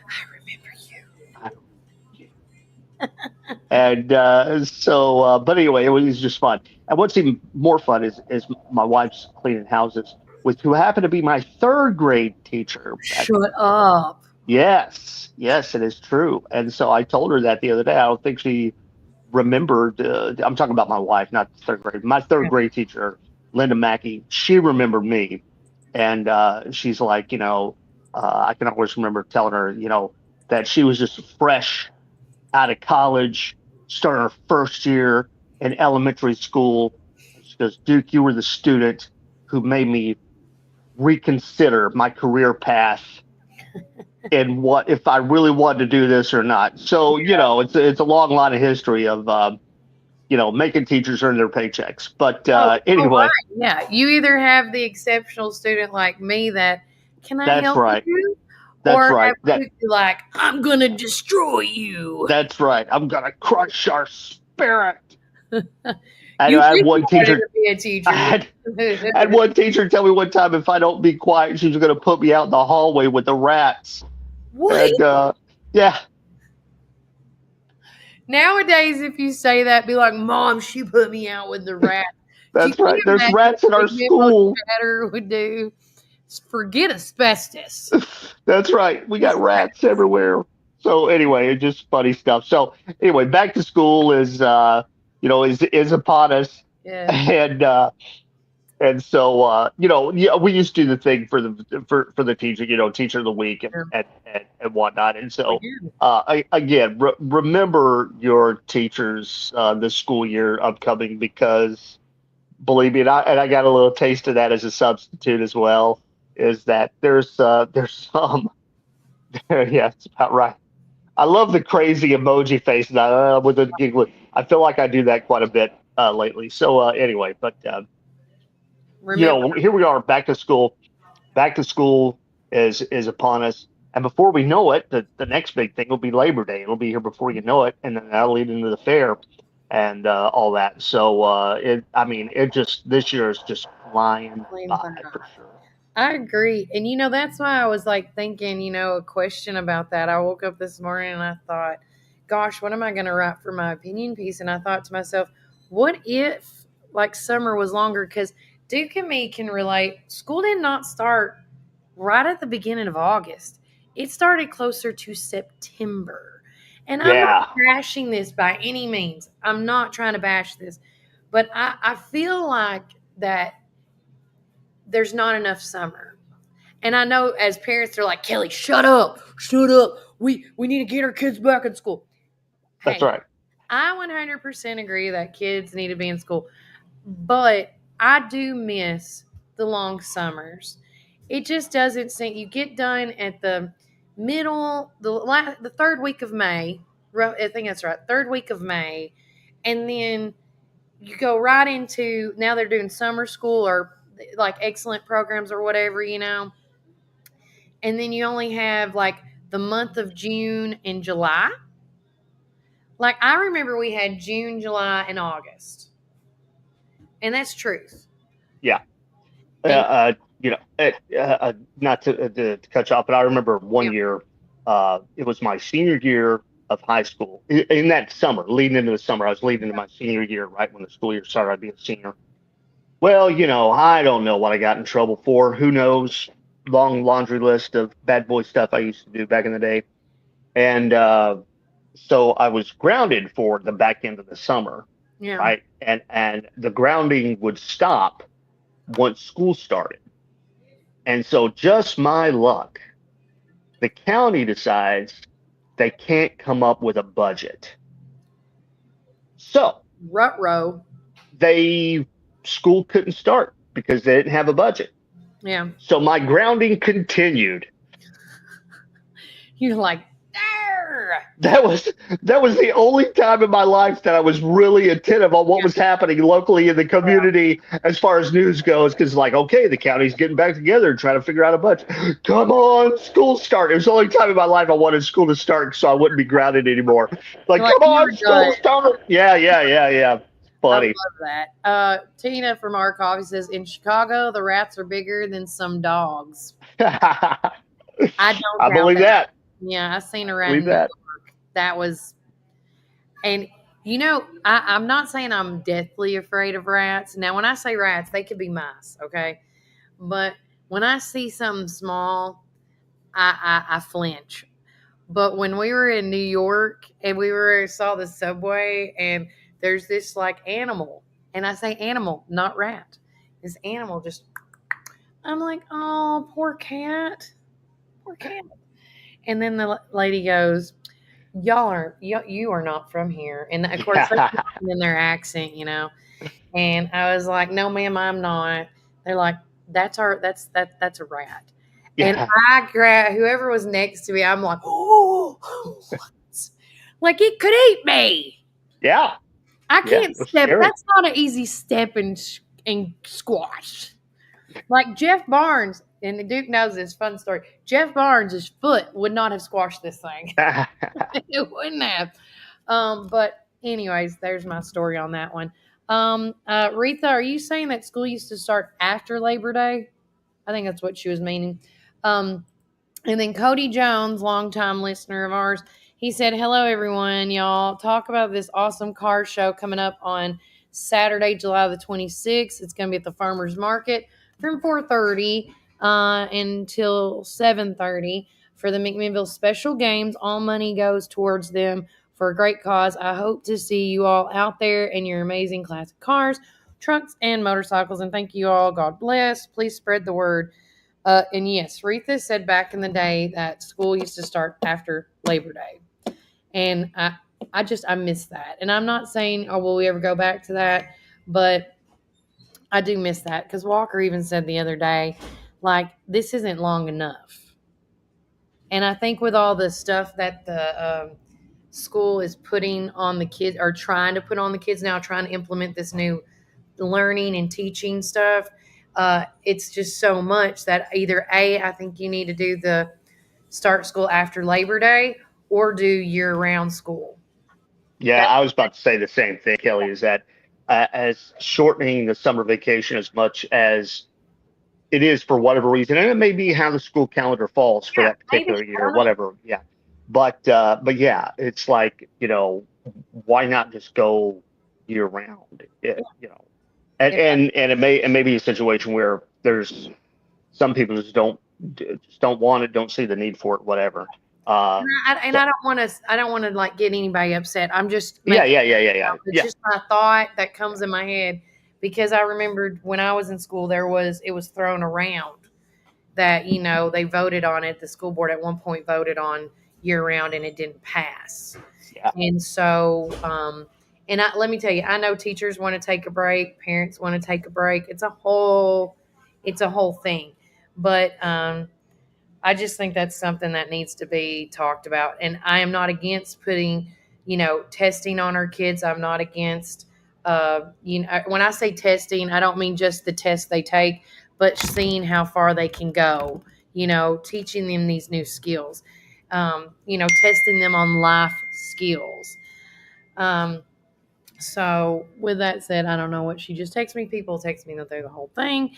I remember you. And but anyway, it was just fun. And what's even more fun is my wife's cleaning houses with who happened to be my third grade teacher. Shut up. Yes, it is true. And so I told her that the other day. I don't think she remembered. I'm talking about my wife, not third grade. My third grade teacher, Linda Mackey, she remembered me. And she's like, I can always remember telling her, that she was just fresh out of college, starting her first year in elementary school. She goes, Duke, you were the student who made me reconsider my career path and what if I really wanted to do this or not. So, it's a long line of history of, making teachers earn their paychecks. But anyway. Right. Yeah, you either have the exceptional student like me that, can I help you? That's or right. Have you like, I'm going to destroy you. That's right. I'm going to crush our spirit. I You had really one wanted teacher. to be a teacher. I had one teacher tell me one time if I don't be quiet, she was going to put me out in the hallway with the rats. What? And, yeah. Nowadays, if you say that, be like, Mom, she put me out with the rat. That's Can right. you There's imagine rats in what our Big Nipple school. Chatter would do? Forget asbestos. That's right. We got rats everywhere. So anyway, it's just funny stuff. So anyway, back to school is upon us, Yeah. and so yeah, we used to do the thing for the teacher, teacher of the week and whatnot. And so again, remember your teachers this school year upcoming, because believe me, and I got a little taste of that as a substitute as well. Is that there's some yeah, it's about right. I love the crazy emoji face with the giggle. I feel like I do that quite a bit lately. So anyway, but Remember, here we are back to school. Back to school is upon us, and before we know it, the next big thing will be Labor Day. It'll be here before you know it, and then that'll lead into the fair and all that. So it just this year is just flying by for sure. I agree. And that's why I was like thinking, a question about that. I woke up this morning and I thought, gosh, what am I going to write for my opinion piece? And I thought to myself, what if like summer was longer? Because Duke and me can relate. School did not start right at the beginning of August. It started closer to September. And I'm not bashing this by any means. I'm not trying to bash this. But I feel like that there's not enough summer. And I know as parents, they're like, Kelly, shut up. We need to get our kids back in school. That's right. I 100% agree that kids need to be in school. But I do miss the long summers. It just doesn't seem, you get done at the middle, the third week of May. I think that's right. Third week of May. And then you go right into, now they're doing summer school or like excellent programs or whatever, and then you only have like the month of June and July. Like I remember we had June, July, and August, and that's truth. Yeah. Not to cut you off, but I remember one year, it was my senior year of high school. In that summer, leading into the summer, I was leading into my senior year, right when the school year started. I'd be a senior. Well, I don't know what I got in trouble for. Who knows? Long laundry list of bad boy stuff I used to do back in the day. And so I was grounded for the back end of the summer. Yeah. Right. And the grounding would stop once school started. And so just my luck, the county decides they can't come up with a budget. So Ruh-roh. School couldn't start because they didn't have a budget. Yeah. So my grounding continued. You're like, that was the only time in my life that I was really attentive on what was happening locally in the community as far as news goes. Because okay, the county's getting back together and trying to figure out a budget. Come on, school start. It was the only time in my life I wanted school to start so I wouldn't be grounded anymore. Come on, school start. Yeah. Funny. I love that. Tina from our coffee says, in Chicago, the rats are bigger than some dogs. I believe that. Yeah, I seen a rat. Believe that. That was, and I'm not saying I'm deathly afraid of rats. Now, when I say rats, they could be mice, okay? But when I see something small, I flinch. But when we were in New York and we saw the subway and there's this like animal, and I say animal, not rat. This animal just, I'm like, oh, poor cat. And then the lady goes, you are not from here. And of course, in their accent, and I was like, no, ma'am, I'm not. They're like, that's a rat. Yeah. And I grabbed whoever was next to me. I'm like, oh, like it could eat me. Yeah. I can't step. Scary. That's not an easy step and squash. Like Jeff Barnes, and the Duke knows this fun story. Jeff Barnes' foot would not have squashed this thing. It wouldn't have. But anyways, there's my story on that one. Retha, are you saying that school used to start after Labor Day? I think that's what she was meaning. And then Cody Jones, longtime listener of ours, he said, hello, everyone. Y'all talk about this awesome car show coming up on Saturday, July the 26th. It's going to be at the Farmers Market from 4:30 until 7:30 for the McMinnville special games. All money goes towards them for a great cause. I hope to see you all out there in your amazing classic cars, trucks, and motorcycles. And thank you all. God bless. Please spread the word. And yes, Retha said back in the day that school used to start after Labor Day. And I miss that. And I'm not saying, oh, will we ever go back to that? But I do miss that because Walker even said the other day, like, this isn't long enough. And I think with all the stuff that the school is putting on the kids, or trying to put on the kids now, trying to implement this new learning and teaching stuff, it's just so much that either I think you need to do the start school after Labor Day or do year-round school. Yeah, I was about to say the same thing, Kelly, is that as shortening the summer vacation as much as it is for whatever reason, and it may be how the school calendar falls for that particular year or whatever. Yeah. But yeah, it's like, why not just go year round? And it may be a situation where there's some people just don't want it, don't see the need for it, whatever. I don't want to like get anybody upset. I'm just yeah. It's just my thought that comes in my head, because I remembered when I was in school, it was thrown around that they voted on it. The school board at one point voted on year round, and it didn't pass. Yeah. And so, let me tell you, I know teachers want to take a break, parents want to take a break. It's a whole thing, but I just think that's something that needs to be talked about. And I am not against putting, testing on our kids. I'm not against, when I say testing, I don't mean just the test they take, but seeing how far they can go, teaching them these new skills, testing them on life skills. So with that said, I don't know what she just texted me. People text me through the whole thing.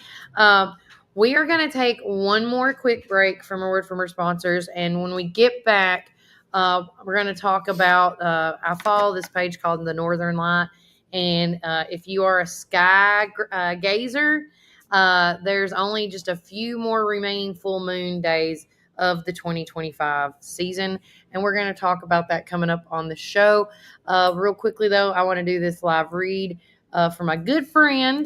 We are going to take one more quick break from a word from our sponsors. And when we get back, we're going to talk about, I follow this page called The Northern Light. And if you are a sky gazer, there's only just a few more remaining full moon days of the 2025 season. And we're going to talk about that coming up on the show. Real quickly, though, I want to do this live read for my good friend,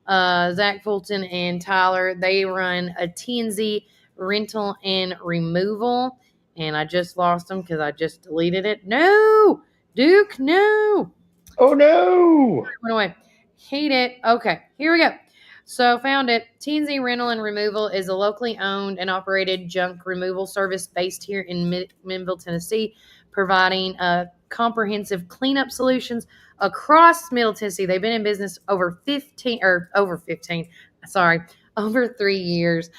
Zach Fulton and Tyler. They run a TNZ rental and removal. And I just lost them because I just deleted it. No! Duke, no! Oh, no! Went away. Hate it. Okay, here we go. So found it. TNZ Rental and Removal is a locally owned and operated junk removal service based here in McMinnville, Tennessee, providing comprehensive cleanup solutions across Middle Tennessee. They've been in business over 3 years,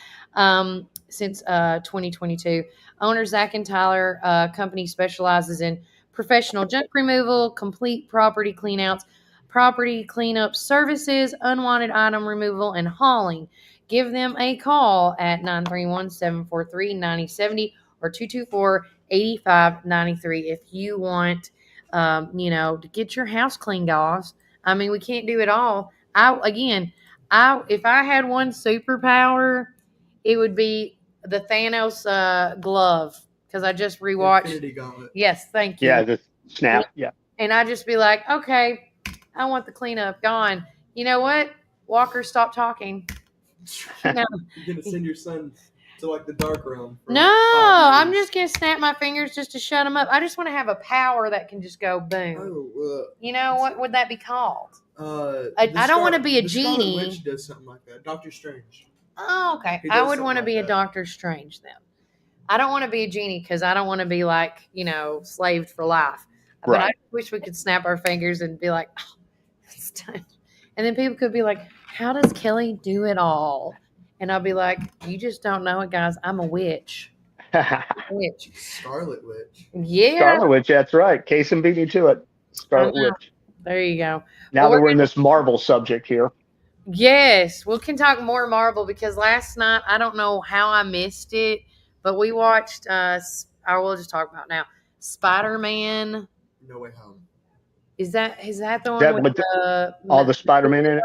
since 2022. Owner Zach and Tyler company specializes in professional junk removal, complete property cleanouts, property cleanup services, unwanted item removal, and hauling. Give them a call at 931-743-9070 or 224-8593 if you want, to get your house cleaned off. I mean, we can't do it all. If I had one superpower, it would be the Thanos glove, because I just rewatched. Infinity Gauntlet. Yes, thank you. Yeah, the snap. Yeah. And I just be like, okay, I want the cleanup gone. You know what? Walker, stop talking. No. You're going to send your son to like the dark realm. No, I'm just going to snap my fingers just to shut him up. I just want to have a power that can just go boom. What would that be called? I don't want to be a genie. Scarlet Witch does something like that. Doctor Strange. Oh, okay. I would want to be a Doctor Strange then. I don't want to be a genie because I don't want to be like, slaved for life. Right. But I wish we could snap our fingers and be like, oh, it's done. And then people could be like, how does Kelly do it all? And I'll be like, you just don't know it, guys. I'm a witch. Scarlet Witch. Yeah. Scarlet Witch, that's right. Casey beat me to it. Scarlet Witch. There you go. Now that we're in this Marvel subject here. Yes. We can talk more Marvel because last night, I don't know how I missed it, but we watched, I will just talk about now, Spider-Man. No Way Home. Is that the one that with with the all the Spider-Man in it?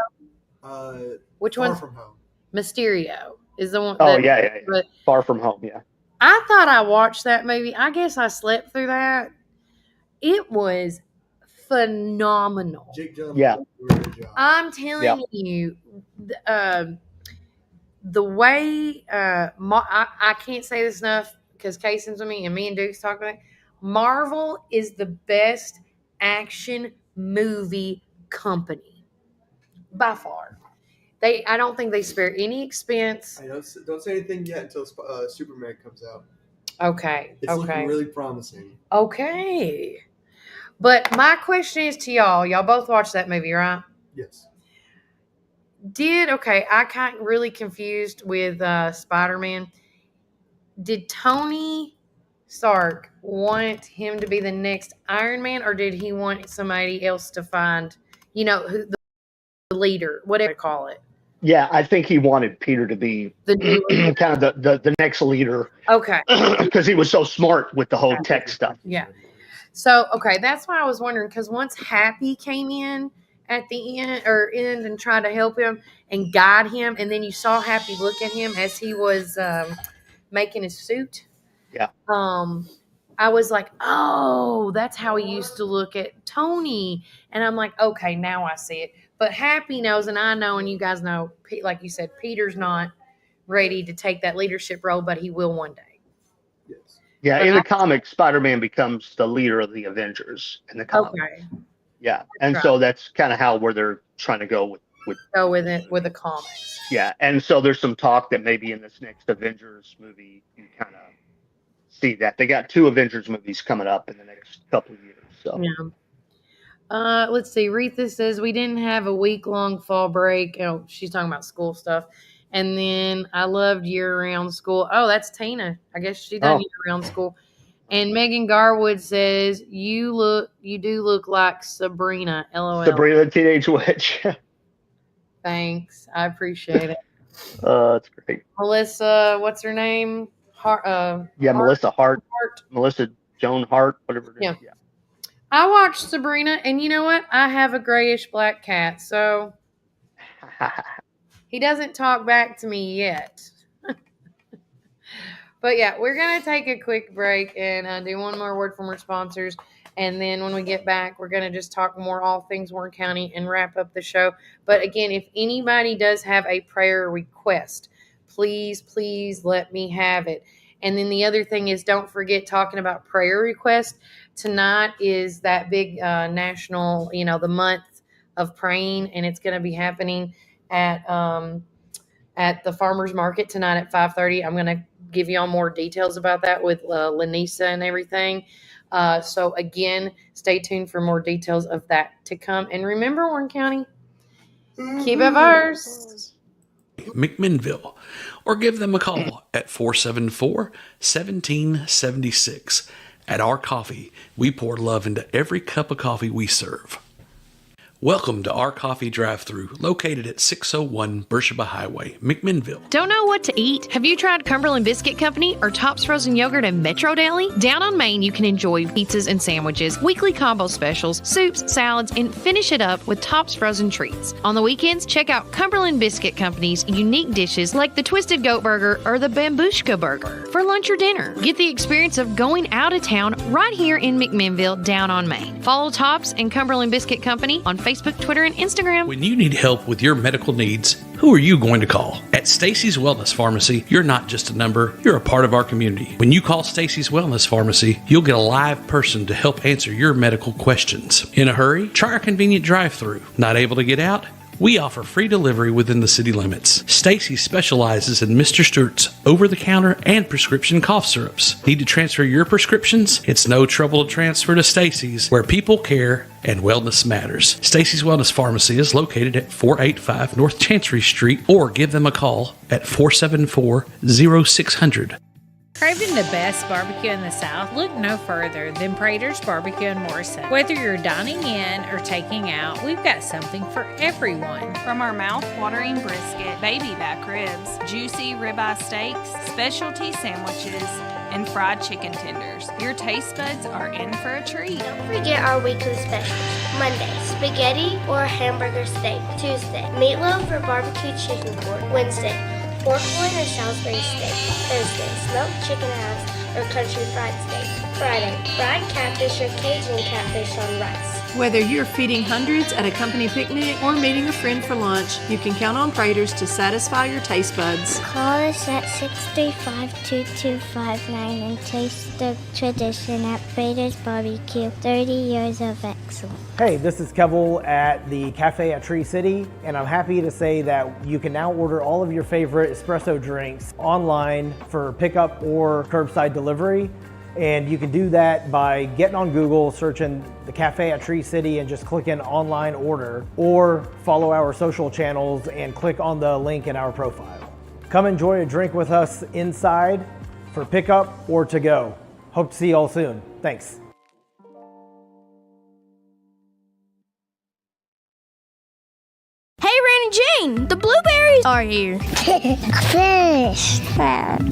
Which Far one's From Home. Mysterio? Is the one? Oh that- yeah. but Far From Home. Yeah. I thought I watched that movie. I guess I slept through that. It was phenomenal. Jake Gyllenhaal Yeah. did a really good job. I'm telling you, the way I can't say this enough because Cason's with me and me and Duke's talking about it. Marvel is the best action movie company by far. I don't think they spare any expense. I don't say anything yet until Superman comes out. Okay. It's okay. looking really promising. Okay. But my question is to y'all. Y'all both watched that movie, right? Yes. I got really confused with Spider-Man. Did Tony Stark want him to be the next Iron Man, or did he want somebody else to find, who the leader, whatever you call it? Yeah, I think he wanted Peter to be The new leader? kind of the next leader. Okay. Because he was so smart with the whole tech stuff. Yeah. So, that's why I was wondering, because once Happy came in at the end and tried to help him and guide him, and then you saw Happy look at him as he was making his suit. Yeah. I was like, oh, that's how he used to look at Tony. And I'm like, okay, now I see it. But Happy knows, and I know, and you guys know, like you said, Peter's not ready to take that leadership role, but he will one day. Yeah, But in the comics, Spider-Man becomes the leader of the Avengers in the comics. Okay. Yeah, and right. so that's kind of how where they're trying to go with Go with it with the comics. yeah, and so there's some talk that maybe in this next Avengers movie you kind of see that they got 2 Avengers movies coming up in the next couple of years. So Yeah. Let's see. Retha says we didn't have a week-long fall break. Oh, she's talking about school stuff. And then I loved year-round school. Oh, that's Tina. I guess she done year-round school. And Megan Garwood says you do look like Sabrina. LOL. Sabrina the Teenage Witch. Thanks. I appreciate it. That's great. Melissa, what's her name? Melissa Hart. Melissa Joan Hart, whatever it is. Yeah. I watched Sabrina, and you know what? I have a grayish black cat, so he doesn't talk back to me yet. But yeah, we're going to take a quick break and do one more word from our sponsors. And then when we get back, we're going to just talk more all things Warren County and wrap up the show. But again, if anybody does have a prayer request, please let me have it. And then the other thing is, don't forget, talking about prayer requests, tonight is that big national, the month of praying, and it's going to be happening at the farmers market tonight at 5:30. I'm going to give you all more details about that with Lanisa and everything. So again, stay tuned for more details of that to come. And remember, Warren County, keep it first. McMinnville, or give them a call at 474-1776. At Our Coffee, we pour love into every cup of coffee we serve. Welcome to Our Coffee Drive-Thru, located at 601 Beersheba Highway, McMinnville. Don't know what to eat? Have you tried Cumberland Biscuit Company or Tops Frozen Yogurt and Metro Deli? Down on Main, you can enjoy pizzas and sandwiches, weekly combo specials, soups, salads, and finish it up with Tops Frozen treats. On the weekends, check out Cumberland Biscuit Company's unique dishes like the Twisted Goat Burger or the Bambushka Burger. For lunch or dinner, get the experience of going out of town right here in McMinnville, down on Main. Follow Tops and Cumberland Biscuit Company on Facebook, Twitter, and Instagram. When you need help with your medical needs, who are you going to call? At Stacy's Wellness Pharmacy, you're not just a number, you're a part of our community. When you call Stacy's Wellness Pharmacy, you'll get a live person to help answer your medical questions. In a hurry? Try our convenient drive-thru. Not able to get out? We offer free delivery within the city limits. Stacy specializes in Mr. Stewart's over-the-counter and prescription cough syrups. Need to transfer your prescriptions? It's no trouble to transfer to Stacy's, where people care and wellness matters. Stacy's Wellness Pharmacy is located at 485 North Chancery Street, or give them a call at 474-0600. Craving the best barbecue in the South? Look no further than Prater's Barbecue in Morrison. Whether you're dining in or taking out, we've got something for everyone. From our mouth-watering brisket, baby back ribs, juicy ribeye steaks, specialty sandwiches, and fried chicken tenders, your taste buds are in for a treat. Don't forget our weekly specials. Monday, spaghetti or hamburger steak. Tuesday, meatloaf or barbecue chicken pork. Wednesday, pork loin or Salisbury steak. Thursday, smoked chicken halves or country fried steak. Friday, fried catfish or Cajun catfish on rice. Whether you're feeding hundreds at a company picnic or meeting a friend for lunch, you can count on Praters to satisfy your taste buds. Call us at 635-2259 and taste the tradition at Praters Barbecue. 30 years of excellence. Hey, this is Kevel at the Cafe at Tree City, and I'm happy to say that you can now order all of your favorite espresso drinks online for pickup or curbside delivery. And you can do that by getting on Google, searching the Cafe at Tree City and just clicking online order, or follow our social channels and click on the link in our profile. Come enjoy a drink with us inside for pickup or to go. Hope to see you all soon. Thanks. Hey, Randy Jane, the blueberries are here. Fish.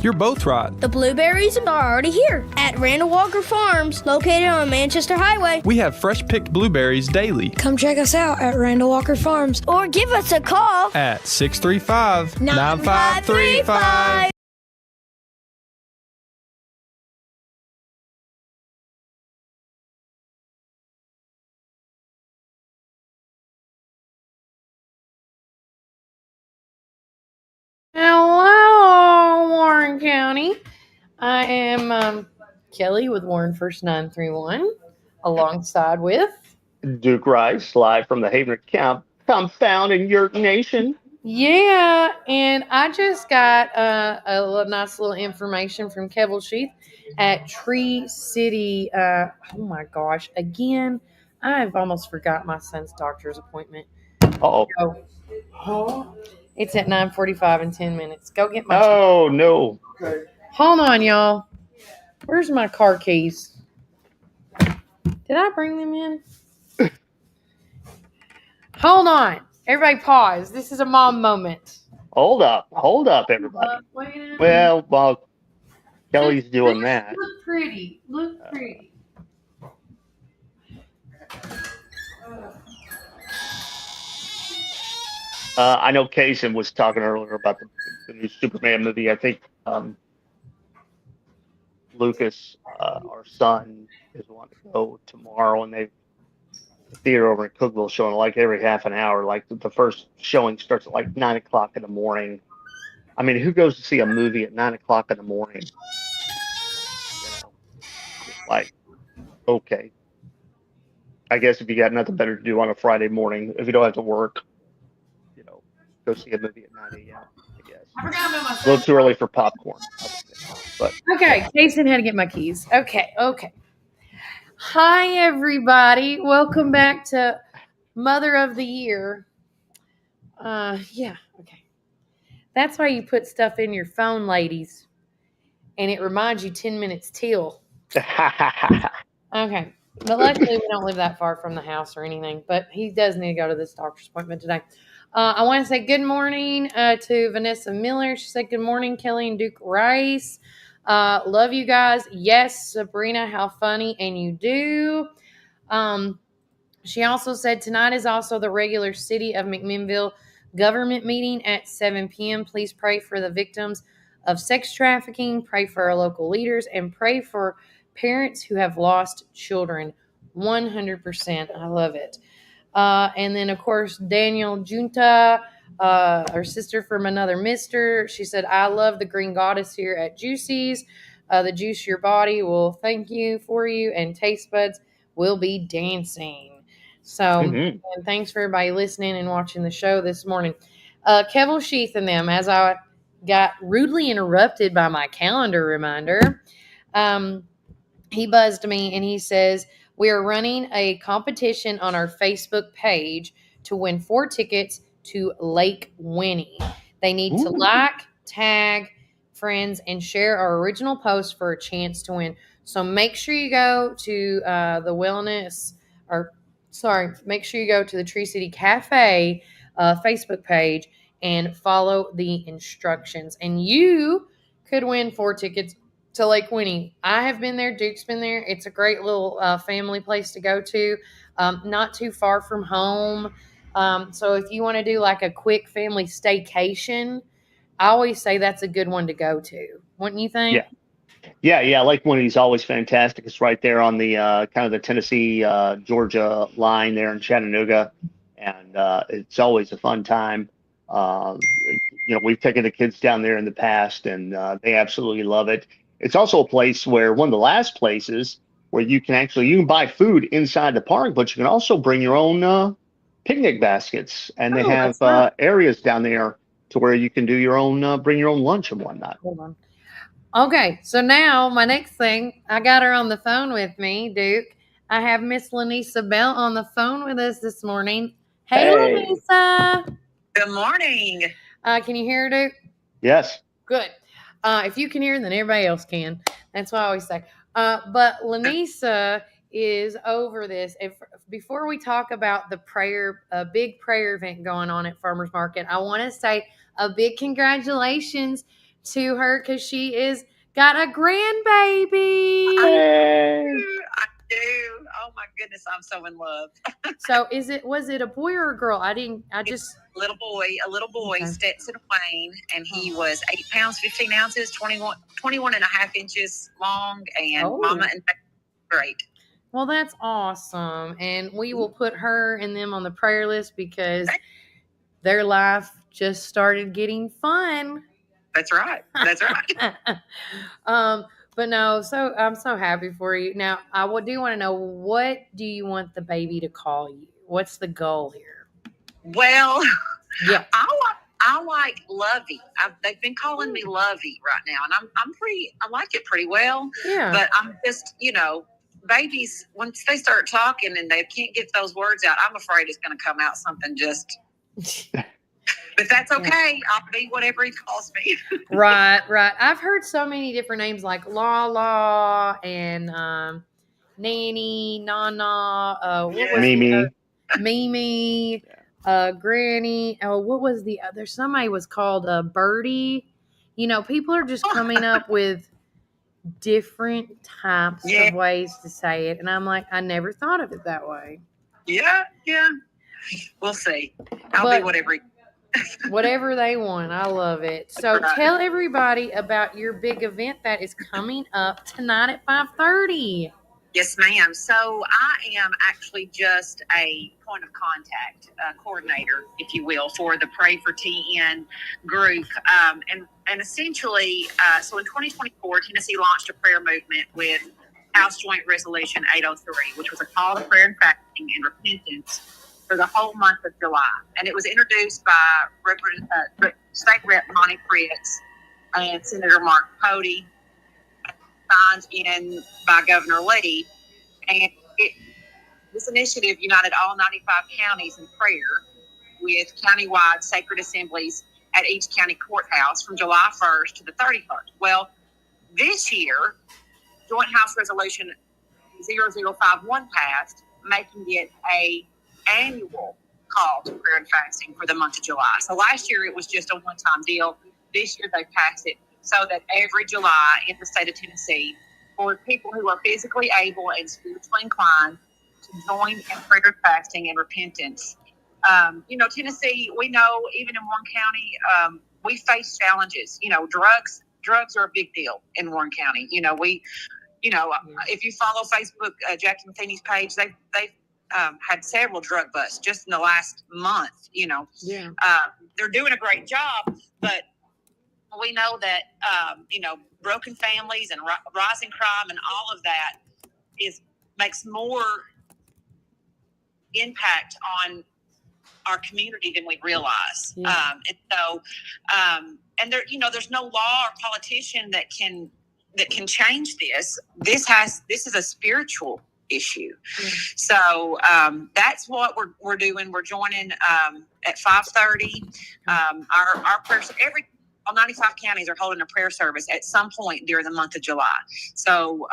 You're both right. The blueberries are already here at Randall Walker Farms, located on Manchester Highway. We have fresh picked blueberries daily. Come check us out at Randall Walker Farms or give us a call at 635-9535. Hello, Warren County. I am Kelly with Warren First 931, alongside with Duke Rice, live from the Haven compound in York Nation. Yeah, and I just got nice little information from Kevel Sheath at Tree City. Oh my gosh, again, I've almost forgot my son's doctor's appointment. Oh. It's at 9:45 in 10 minutes. Go get my Oh, no. Okay. Hold on, y'all. Where's my car keys? Did I bring them in? Hold on. Everybody pause. This is a mom moment. Hold up, everybody. Well, while Kelly's doing that. Look pretty. I know Kaysen was talking earlier about the new Superman movie. I think Lucas, our son, is wanting to go tomorrow, and the theater over in Cookville showing like every half an hour. Like the first showing starts at like 9 o'clock in the morning. I mean, who goes to see a movie at 9 o'clock in the morning? Like, okay. I guess if you got nothing better to do on a Friday morning, if you don't have to work, go see a movie at 9 a.m. I guess. I forgot about my A little too early for popcorn. But okay, Jason had to get my keys. Okay. Hi, everybody. Welcome back to Mother of the Year. Yeah, okay. That's why you put stuff in your phone, ladies, and it reminds you 10 minutes till. Okay. But luckily, we don't live that far from the house or anything, but he does need to go to this doctor's appointment today. I want to say good morning to Vanessa Miller. She said, good morning, Kelly and Duke Rice. Love you guys. Yes, Sabrina, how funny. And you do. She also said, tonight is also the regular City of McMinnville government meeting at 7 p.m. Please pray for the victims of sex trafficking. Pray for our local leaders and pray for parents who have lost children. 100%. I love it. And then, of course, Daniel Junta, her sister from another mister. She said, I love the green goddess here at Juicy's. The juice your body will thank you for you, and taste buds will be dancing. So, and thanks for everybody listening and watching the show this morning. Kevel Sheath and them, as I got rudely interrupted by my calendar reminder, he buzzed me and he says, we are running a competition on our Facebook page to win 4 tickets to Lake Winnie. They need to like, tag friends, and share our original post for a chance to win. So make sure you go to make sure you go to the Tree City Cafe Facebook page and follow the instructions. And you could win 4 tickets to Lake Winnie. I have been there. Duke's been there. It's a great little family place to go to. not too far from home. So if you want to do like a quick family staycation, I always say that's a good one to go to. Wouldn't you think? Yeah. Lake Winnie's always fantastic. It's right there on the kind of the Tennessee Georgia line there in Chattanooga, and it's always a fun time. We've taken the kids down there in the past, and they absolutely love it. It's also a place where one of the last places where you can buy food inside the park, but you can also bring your own picnic baskets, and they have areas down there to where you can do your own bring your own lunch and whatnot. Hold on. Okay, so now my next thing, I got her on the phone with me, Duke. I have Miss Lanisa Bell on the phone with us this morning. Hey. Lanisa. Good morning. Can you hear her, Duke? Yes. Good. If you can hear, then everybody else can. That's what I always say. But Lanisa is over this. Before we talk about the big prayer event going on at Farmers Market, I want to say a big congratulations to her because she is got a grandbaby. I do. Oh my goodness, I'm so in love. So was it a boy or a girl? A little boy, okay. Stetson Wayne, and he was 8 pounds, 15 ounces, 21 and a half inches long, and mama and baby, great. Well, that's awesome. And we will put her and them on the prayer list because their life just started getting fun. That's right. But no, so I'm so happy for you. Now, I do want to know, what do you want the baby to call you? What's the goal here? Well, yeah, I like Lovey. They've been calling me Lovey right now, and I like it pretty well. Yeah. But I'm just, babies, once they start talking and they can't get those words out, I'm afraid it's going to come out something just. But that's okay. I'll be whatever he calls me. Right. I've heard so many different names like La and Nanny, Nana, Mimi. Mimi, Granny. Oh, what was the other? Somebody was called Birdie. People are just coming up with different types of ways to say it. And I'm like, I never thought of it that way. Yeah. We'll see. I'll be whatever they want. I love it. So tell everybody about your big event that is coming up tonight at 5:30. Yes, ma'am. So I am actually just a point of contact coordinator, if you will, for the Pray for TN group. And essentially, so in 2024, Tennessee launched a prayer movement with House Joint Resolution 803, which was a call to prayer and fasting and repentance for the whole month of July. And it was introduced by State Rep Monty Fritz and Senator Mark Cody, signed in by Governor Lee. And this initiative united all 95 counties in prayer with countywide sacred assemblies at each county courthouse from July 1st to the 31st. Well, this year, Joint House Resolution 0051 passed, making it a annual call to prayer and fasting for the month of July. So last year it was just a one-time deal. This year they passed it so that every July in the state of Tennessee, for people who are physically able and spiritually inclined to join in prayer and fasting and repentance. Tennessee, we know even in Warren County, we face challenges. Drugs are a big deal in Warren County. If you follow Facebook, Jackie Matheny's page, they've had several drug busts just in the last month. They're doing a great job, but we know that broken families and rising crime and all of that makes more impact on our community than we realize. And there's no law or politician that can change this. This is a spiritual issue. So that's what we're doing. We're joining at 5:30. Our prayers, all 95 counties are holding a prayer service at some point during the month of July. So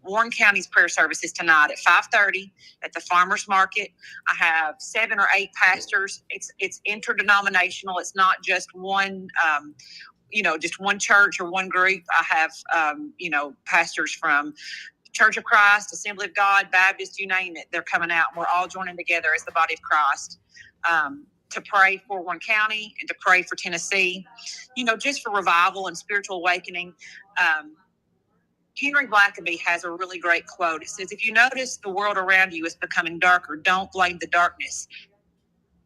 Warren County's prayer service is tonight at 5:30 at the Farmers Market. I have 7 or 8 pastors. It's interdenominational. It's not just one just one church or one group. I have pastors from Church of Christ, Assembly of God, Baptist, you name it, they're coming out. We're all joining together as the body of Christ to pray for Warren County and to pray for Tennessee, just for revival and spiritual awakening. Henry Blackaby has a really great quote. It says, if you notice the world around you is becoming darker, don't blame the darkness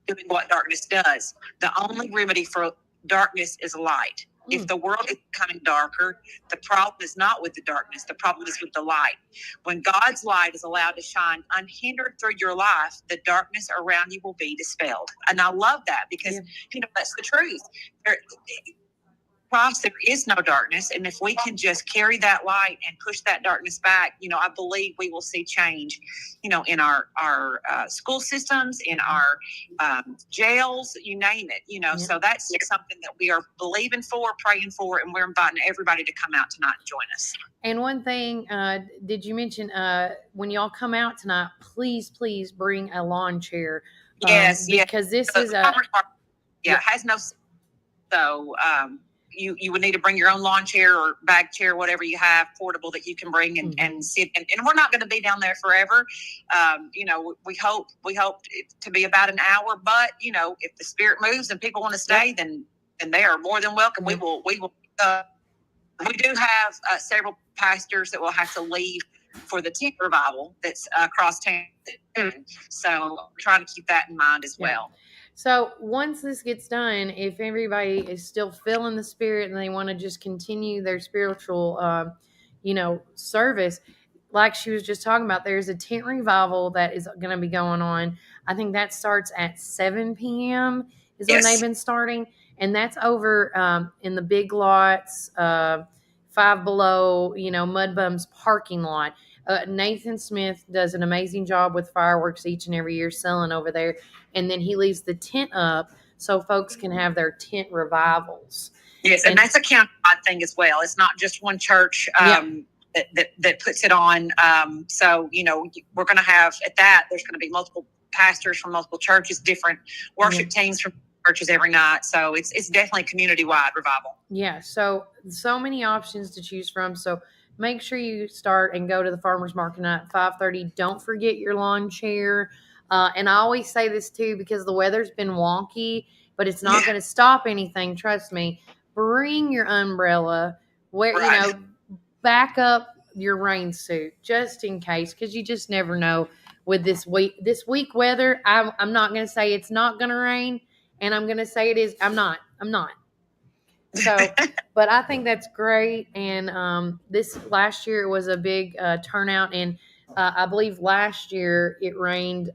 doing what darkness does. The only remedy for darkness is light. If the world is becoming darker, the problem is not with the darkness. The problem is with the light. When God's light is allowed to shine unhindered through your life, the darkness around you will be dispelled. And I love that because, that's the truth. Christ, there is no darkness. And if we can just carry that light and push that darkness back, I believe we will see change, in our school systems, in our jails, you name it, So that's just something that we are believing for, praying for, and we're inviting everybody to come out tonight and join us. And one thing, did you mention when y'all come out tonight, please bring a lawn chair. Yes, because this is it has no, so, you would need to bring your own lawn chair or bag chair, whatever you have portable that you can bring and sit. And we're not going to be down there forever. We hope it to be about an hour, but if the Spirit moves and people want to stay, then they are more than welcome. We will, we do have several pastors that will have to leave for the tent revival that's across town. So we're trying to keep that in mind as well. So once this gets done, if everybody is still feeling the Spirit and they want to just continue their spiritual, service, like she was just talking about, there's a tent revival that is going to be going on. I think that starts at 7 p.m. is when they've been starting. And that's over in the Big Lots, Five Below, Mud Bums parking lot. Nathan Smith does an amazing job with fireworks each and every year selling over there. And then he leaves the tent up so folks can have their tent revivals. Yes, and that's a county-wide thing as well. It's not just one church that puts it on. So, we're going to have at that, there's going to be multiple pastors from multiple churches, different worship teams from churches every night. So it's definitely a community-wide revival. Yeah, so many options to choose from. So make sure you start and go to the farmers market at 5:30. Don't forget your lawn chair. And I always say this too, because the weather's been wonky, but it's not going to stop anything. Trust me. Bring your umbrella. Back up your rain suit just in case, because you just never know with this week weather. I'm not going to say it's not going to rain, and I'm going to say it is. I'm not. So, but I think that's great. And this last year it was a big turnout, and I believe last year it rained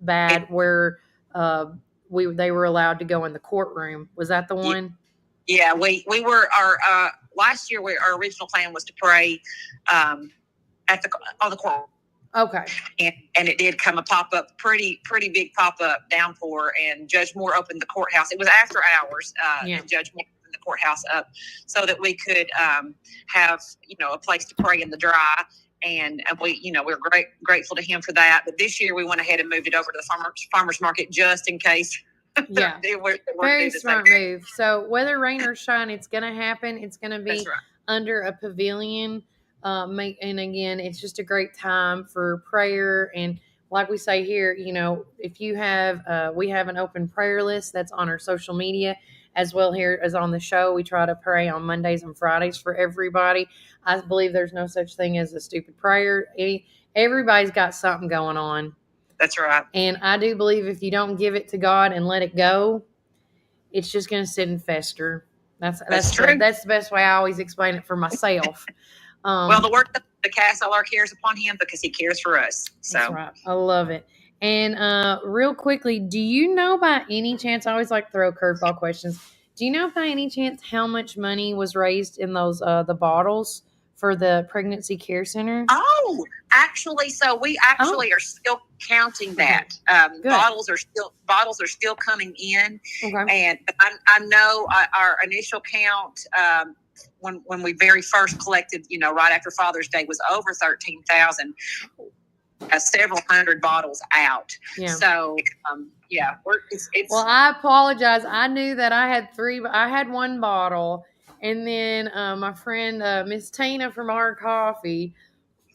bad where they were allowed to go in the courtroom. Was that the one? Yeah, we were last year. Our original plan was to pray on the court. Okay. And it did come a pop-up, pretty big pop-up downpour, and Judge Moore opened the courthouse. It was after hours, and Judge Moore opened the courthouse up so that we could have, a place to pray in the dry. And we're grateful to him for that. But this year we went ahead and moved it over to the farmers market just in case. Yeah. Very smart move. So whether rain or shine, it's going to happen. It's going to be under a pavilion. And again, it's just a great time for prayer. And like we say here, if you have, we have an open prayer list that's on our social media as well here as on the show. We try to pray on Mondays and Fridays for everybody. I believe there's no such thing as a stupid prayer. Everybody's got something going on. That's right. And I do believe if you don't give it to God and let it go, it's just going to sit and fester. That's true. That's the best way I always explain it for myself. Well, the word to cast all our cares upon him because he cares for us. So that's right. I love it. And real quickly, do you know by any chance, I always like to throw curveball questions. Do you know by any chance how much money was raised in those the bottles for the Pregnancy Care Center? Oh, actually, so we actually are still counting that. Bottles are still coming in, and I know our initial count when we very first collected, right after Father's Day, was over 13,000. Several hundred bottles out. Yeah. So, it's. Well, I apologize. I knew that I had I had one bottle, and then my friend Miss Tina from Our Coffee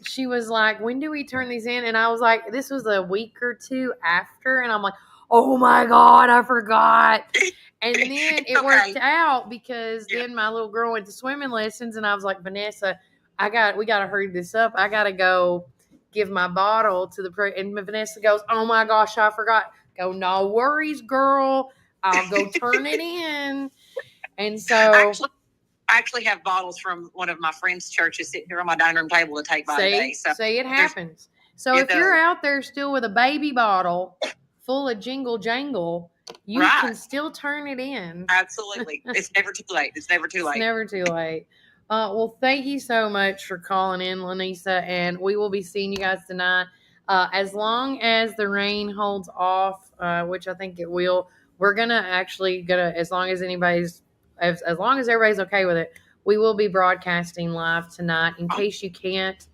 she was like, when do we turn these in? And I was like, this was a week or two after. And I'm like, oh my God, I forgot. And then it worked out because then my little girl went to swimming lessons and I was like, Vanessa, we got to hurry this up. I got to go give my bottle to the and Vanessa goes, oh my gosh, I forgot. Go, no worries, girl. I'll go turn it in. And so I actually have bottles from one of my friends' churches sitting here on my dining room table to take by today. So it happens. So if you're out there still with a baby bottle full of jingle jangle, you can still turn it in. Absolutely. It's never too late. It's never too late. It's never too late. Well, thank you so much for calling in, Lanisa, and we will be seeing you guys tonight. As long as the rain holds off, which I think it will, we're as long as everybody's okay with it, we will be broadcasting live tonight in case you can't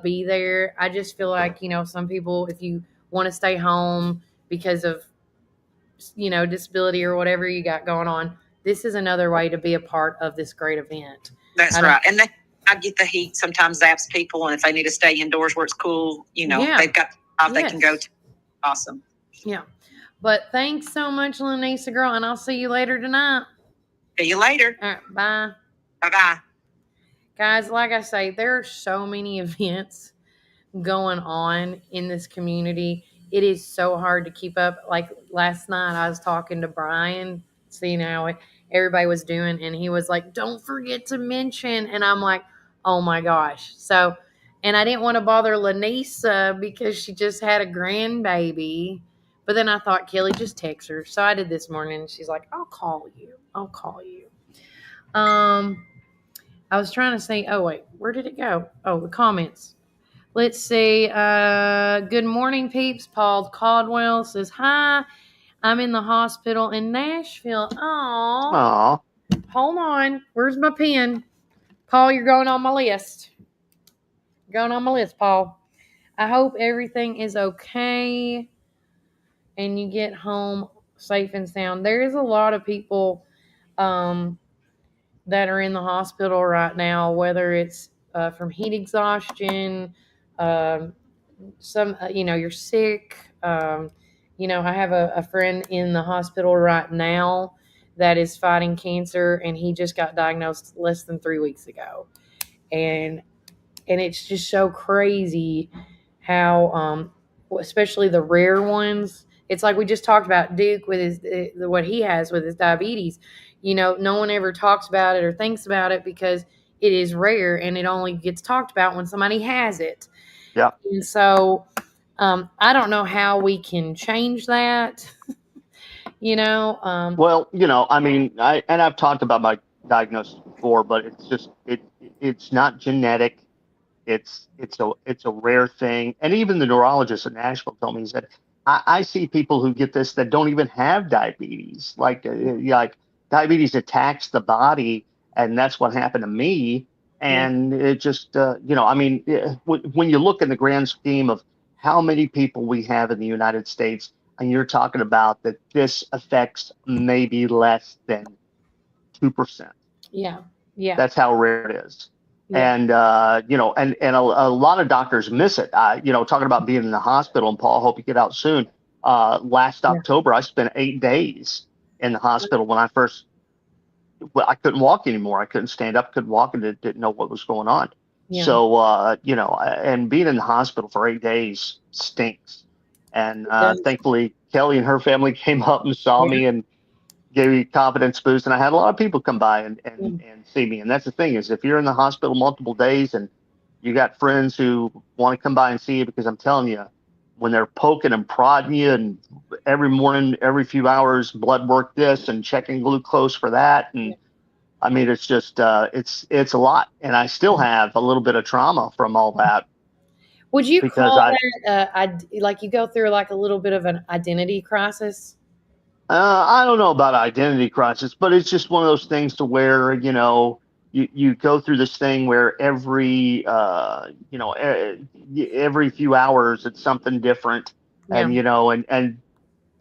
be there. I just feel like, some people, if you want to stay home because of, disability or whatever you got going on, this is another way to be a part of this great event. That's right. And I get the heat sometimes zaps people, and if they need to stay indoors where it's cool, they've got they can go to. Awesome. Yeah. But thanks so much, Lanisa girl, and I'll see you later tonight. See you later. All right, bye. Bye-bye. Guys, like I say, there are so many events going on in this community. It is so hard to keep up. Like last night, I was talking to Brian, seeing how everybody was doing, and he was like, don't forget to mention. And I'm like, oh my gosh. So, and I didn't want to bother Lanisa because she just had a grandbaby. But then I thought, Kelly, just text her. So I did this morning, and she's like, I'll call you. I was trying to say, oh, wait, where did it go? Oh, the comments. Let's see. Good morning, peeps. Paul Caldwell says, hi. I'm in the hospital in Nashville. Aww. Hold on. Where's my pen? Paul, you're going on my list. Paul. I hope everything is okay and you get home safe and sound. There is a lot of people that are in the hospital right now, whether it's from heat exhaustion, you're sick. I have a friend in the hospital right now that is fighting cancer, and he just got diagnosed less than 3 weeks ago. And it's just so crazy how, especially the rare ones, it's like we just talked about Duke with what he has with his diabetes. No one ever talks about it or thinks about it because it is rare, and it only gets talked about when somebody has it. Yeah. And so I don't know how we can change that. Well, I've talked about my diagnosis before, but it's just it's not genetic. It's a rare thing. And even the neurologist at Nashville told me, he said, I see people who get this that don't even have diabetes. Like diabetes attacks the body, and that's what happened to me. And it just, when you look in the grand scheme of how many people we have in the United States, and you're talking about that this affects maybe less than 2%. Yeah. Yeah. That's how rare it is. Yeah. And, a lot of doctors miss it. Talking about being in the hospital, and Paul, hope you get out soon. Last October, I spent 8 days in the hospital when I couldn't walk anymore. I couldn't stand up, couldn't walk, and didn't know what was going on. Yeah. So, and being in the hospital for 8 days stinks. And thankfully, Kelly and her family came up and saw me and gave me confidence boost. And I had a lot of people come by and see me. And that's the thing is, if you're in the hospital multiple days and you got friends who want to come by and see you, because I'm telling you, when they're poking and prodding you, and every morning, every few hours, blood work this and checking glucose for that. And I mean, it's just, it's a lot. And I still have a little bit of trauma from all that. Would you call that, like you go through like a little bit of an identity crisis? I don't know about identity crisis, but it's just one of those things to where, you go through this thing where every few hours it's something different. Yeah.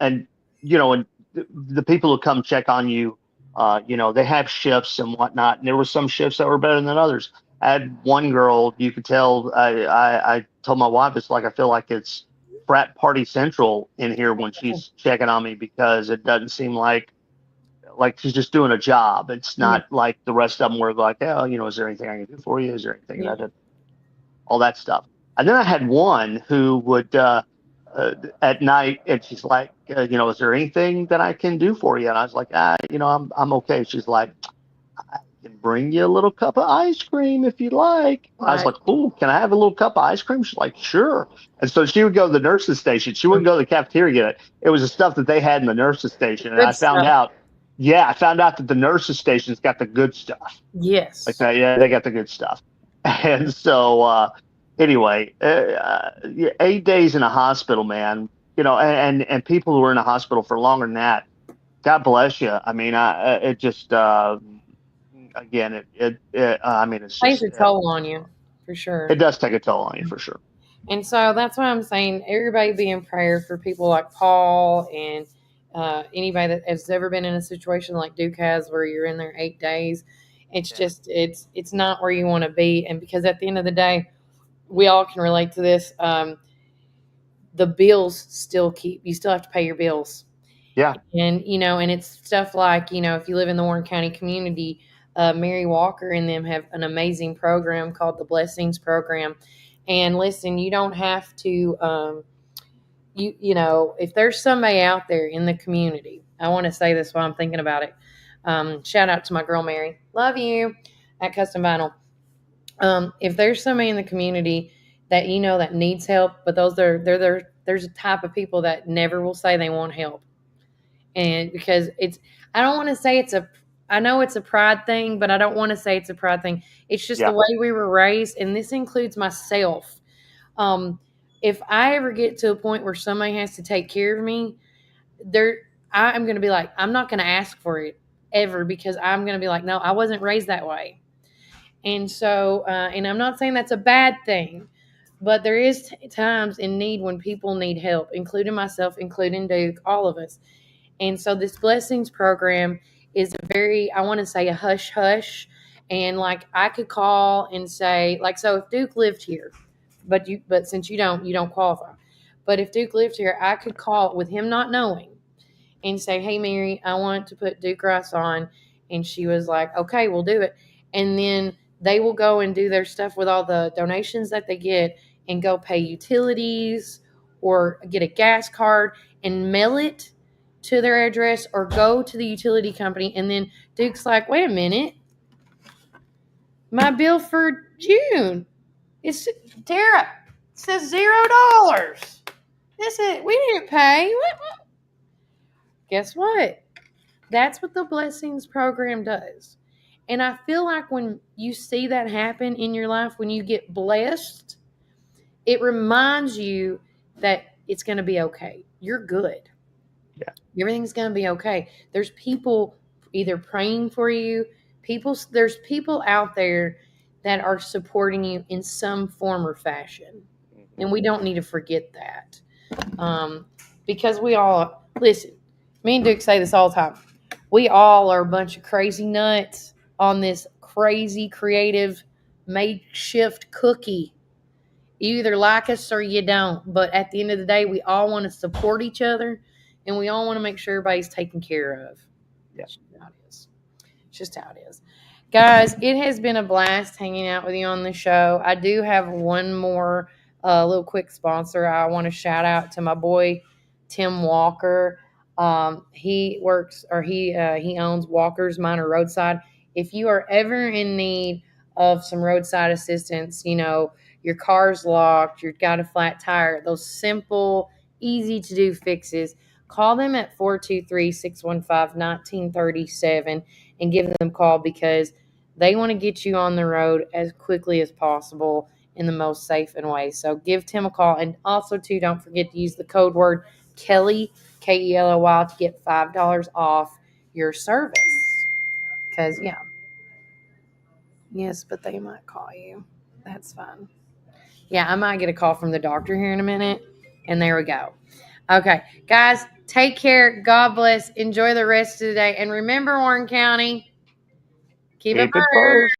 And the people who come check on you, they have shifts and whatnot. And there were some shifts that were better than others. I had one girl, you could tell, I told my wife, it's like I feel like it's frat party central in here when she's checking on me, because it doesn't seem like she's just doing a job. It's not like the rest of them were like, oh, is there anything I can do for you? Is there anything all that stuff. And then I had one who would, at night, and she's like, is there anything that I can do for you? And I was like, I'm okay. She's like, I can bring you a little cup of ice cream if you'd like. Right. I was like, cool. Can I have a little cup of ice cream? She's like, sure. And so she would go to the nurse's station. She wouldn't go to the cafeteria. It was the stuff that they had in the nurse's station. And I found out that the nurse's station's got the good stuff. Yes. Like that. Yeah, they got the good stuff. And so, anyway, 8 days in a hospital, man, and people who are in a hospital for longer than that, God bless you. I mean, it just, again, it takes a toll on you, for sure. It does take a toll on you, for sure. And so that's why I'm saying everybody be in prayer for people like Paul and anybody that has ever been in a situation like Duke has, where you're in there 8 days. It's just, it's not where you want to be. And because at the end of the day, we all can relate to this. The bills you still have to pay your bills. Yeah. And, and it's stuff like, if you live in the Warren County community, Mary Walker and them have an amazing program called the Blessings Program. And listen, you don't have to, if there's somebody out there in the community, I want to say this while I'm thinking about it. Shout out to my girl, Mary. Love you at Custom Vinyl. If there's somebody in the community that that needs help, but there's a type of people that never will say they want help. And because I don't want to say I know it's a pride thing, but I don't want to say it's a pride thing. It's just the way we were raised, and this includes myself. If I ever get to a point where somebody has to take care of me, I'm going to be like, I'm not going to ask for it ever, because I'm going to be like, no, I wasn't raised that way. And so, and I'm not saying that's a bad thing, but there is times in need when people need help, including myself, including Duke, all of us. And so this Blessings Program is I want to say a hush hush. And like I could call and say, like, so if Duke lived here, but since you don't qualify, but if Duke lived here, I could call with him not knowing and say, hey, Mary, I want to put Duke Rice on. And she was like, okay, we'll do it. And then they will go and do their stuff with all the donations that they get and go pay utilities or get a gas card and mail it to their address or go to the utility company. And then Duke's like, wait a minute. My bill for June, Tara, it says $0. We didn't pay. What? Guess what? That's what the Blessings Program does. And I feel like when you see that happen in your life, when you get blessed, it reminds you that it's going to be okay. You're good. Yeah. Everything's going to be okay. There's people either praying for you. There's people out there that are supporting you in some form or fashion. And we don't need to forget that. Because we all, listen, me and Duke say this all the time. We all are a bunch of crazy nuts on this crazy creative makeshift cookie. You either like us or you don't. But at the end of the day, we all want to support each other, and we all want to make sure everybody's taken care of. Yeah. That's just how it is. It's just how it is. Guys, it has been a blast hanging out with you on the show. I do have one more little quick sponsor. I want to shout out to my boy, Tim Walker. He owns Walker's Minor Roadside. If you are ever in need of some roadside assistance, your car's locked, you've got a flat tire, those simple, easy to do fixes, call them at 423-615-1937 and give them a call, because they want to get you on the road as quickly as possible in the most safe and way. So give Tim a call. And also, too, don't forget to use the code word Kelly, Kelly, to get $5 off your service. Because, yeah. Yes, but they might call you. That's fine. Yeah, I might get a call from the doctor here in a minute. And there we go. Okay. Guys, take care. God bless. Enjoy the rest of the day. And remember, Warren County, keep it first.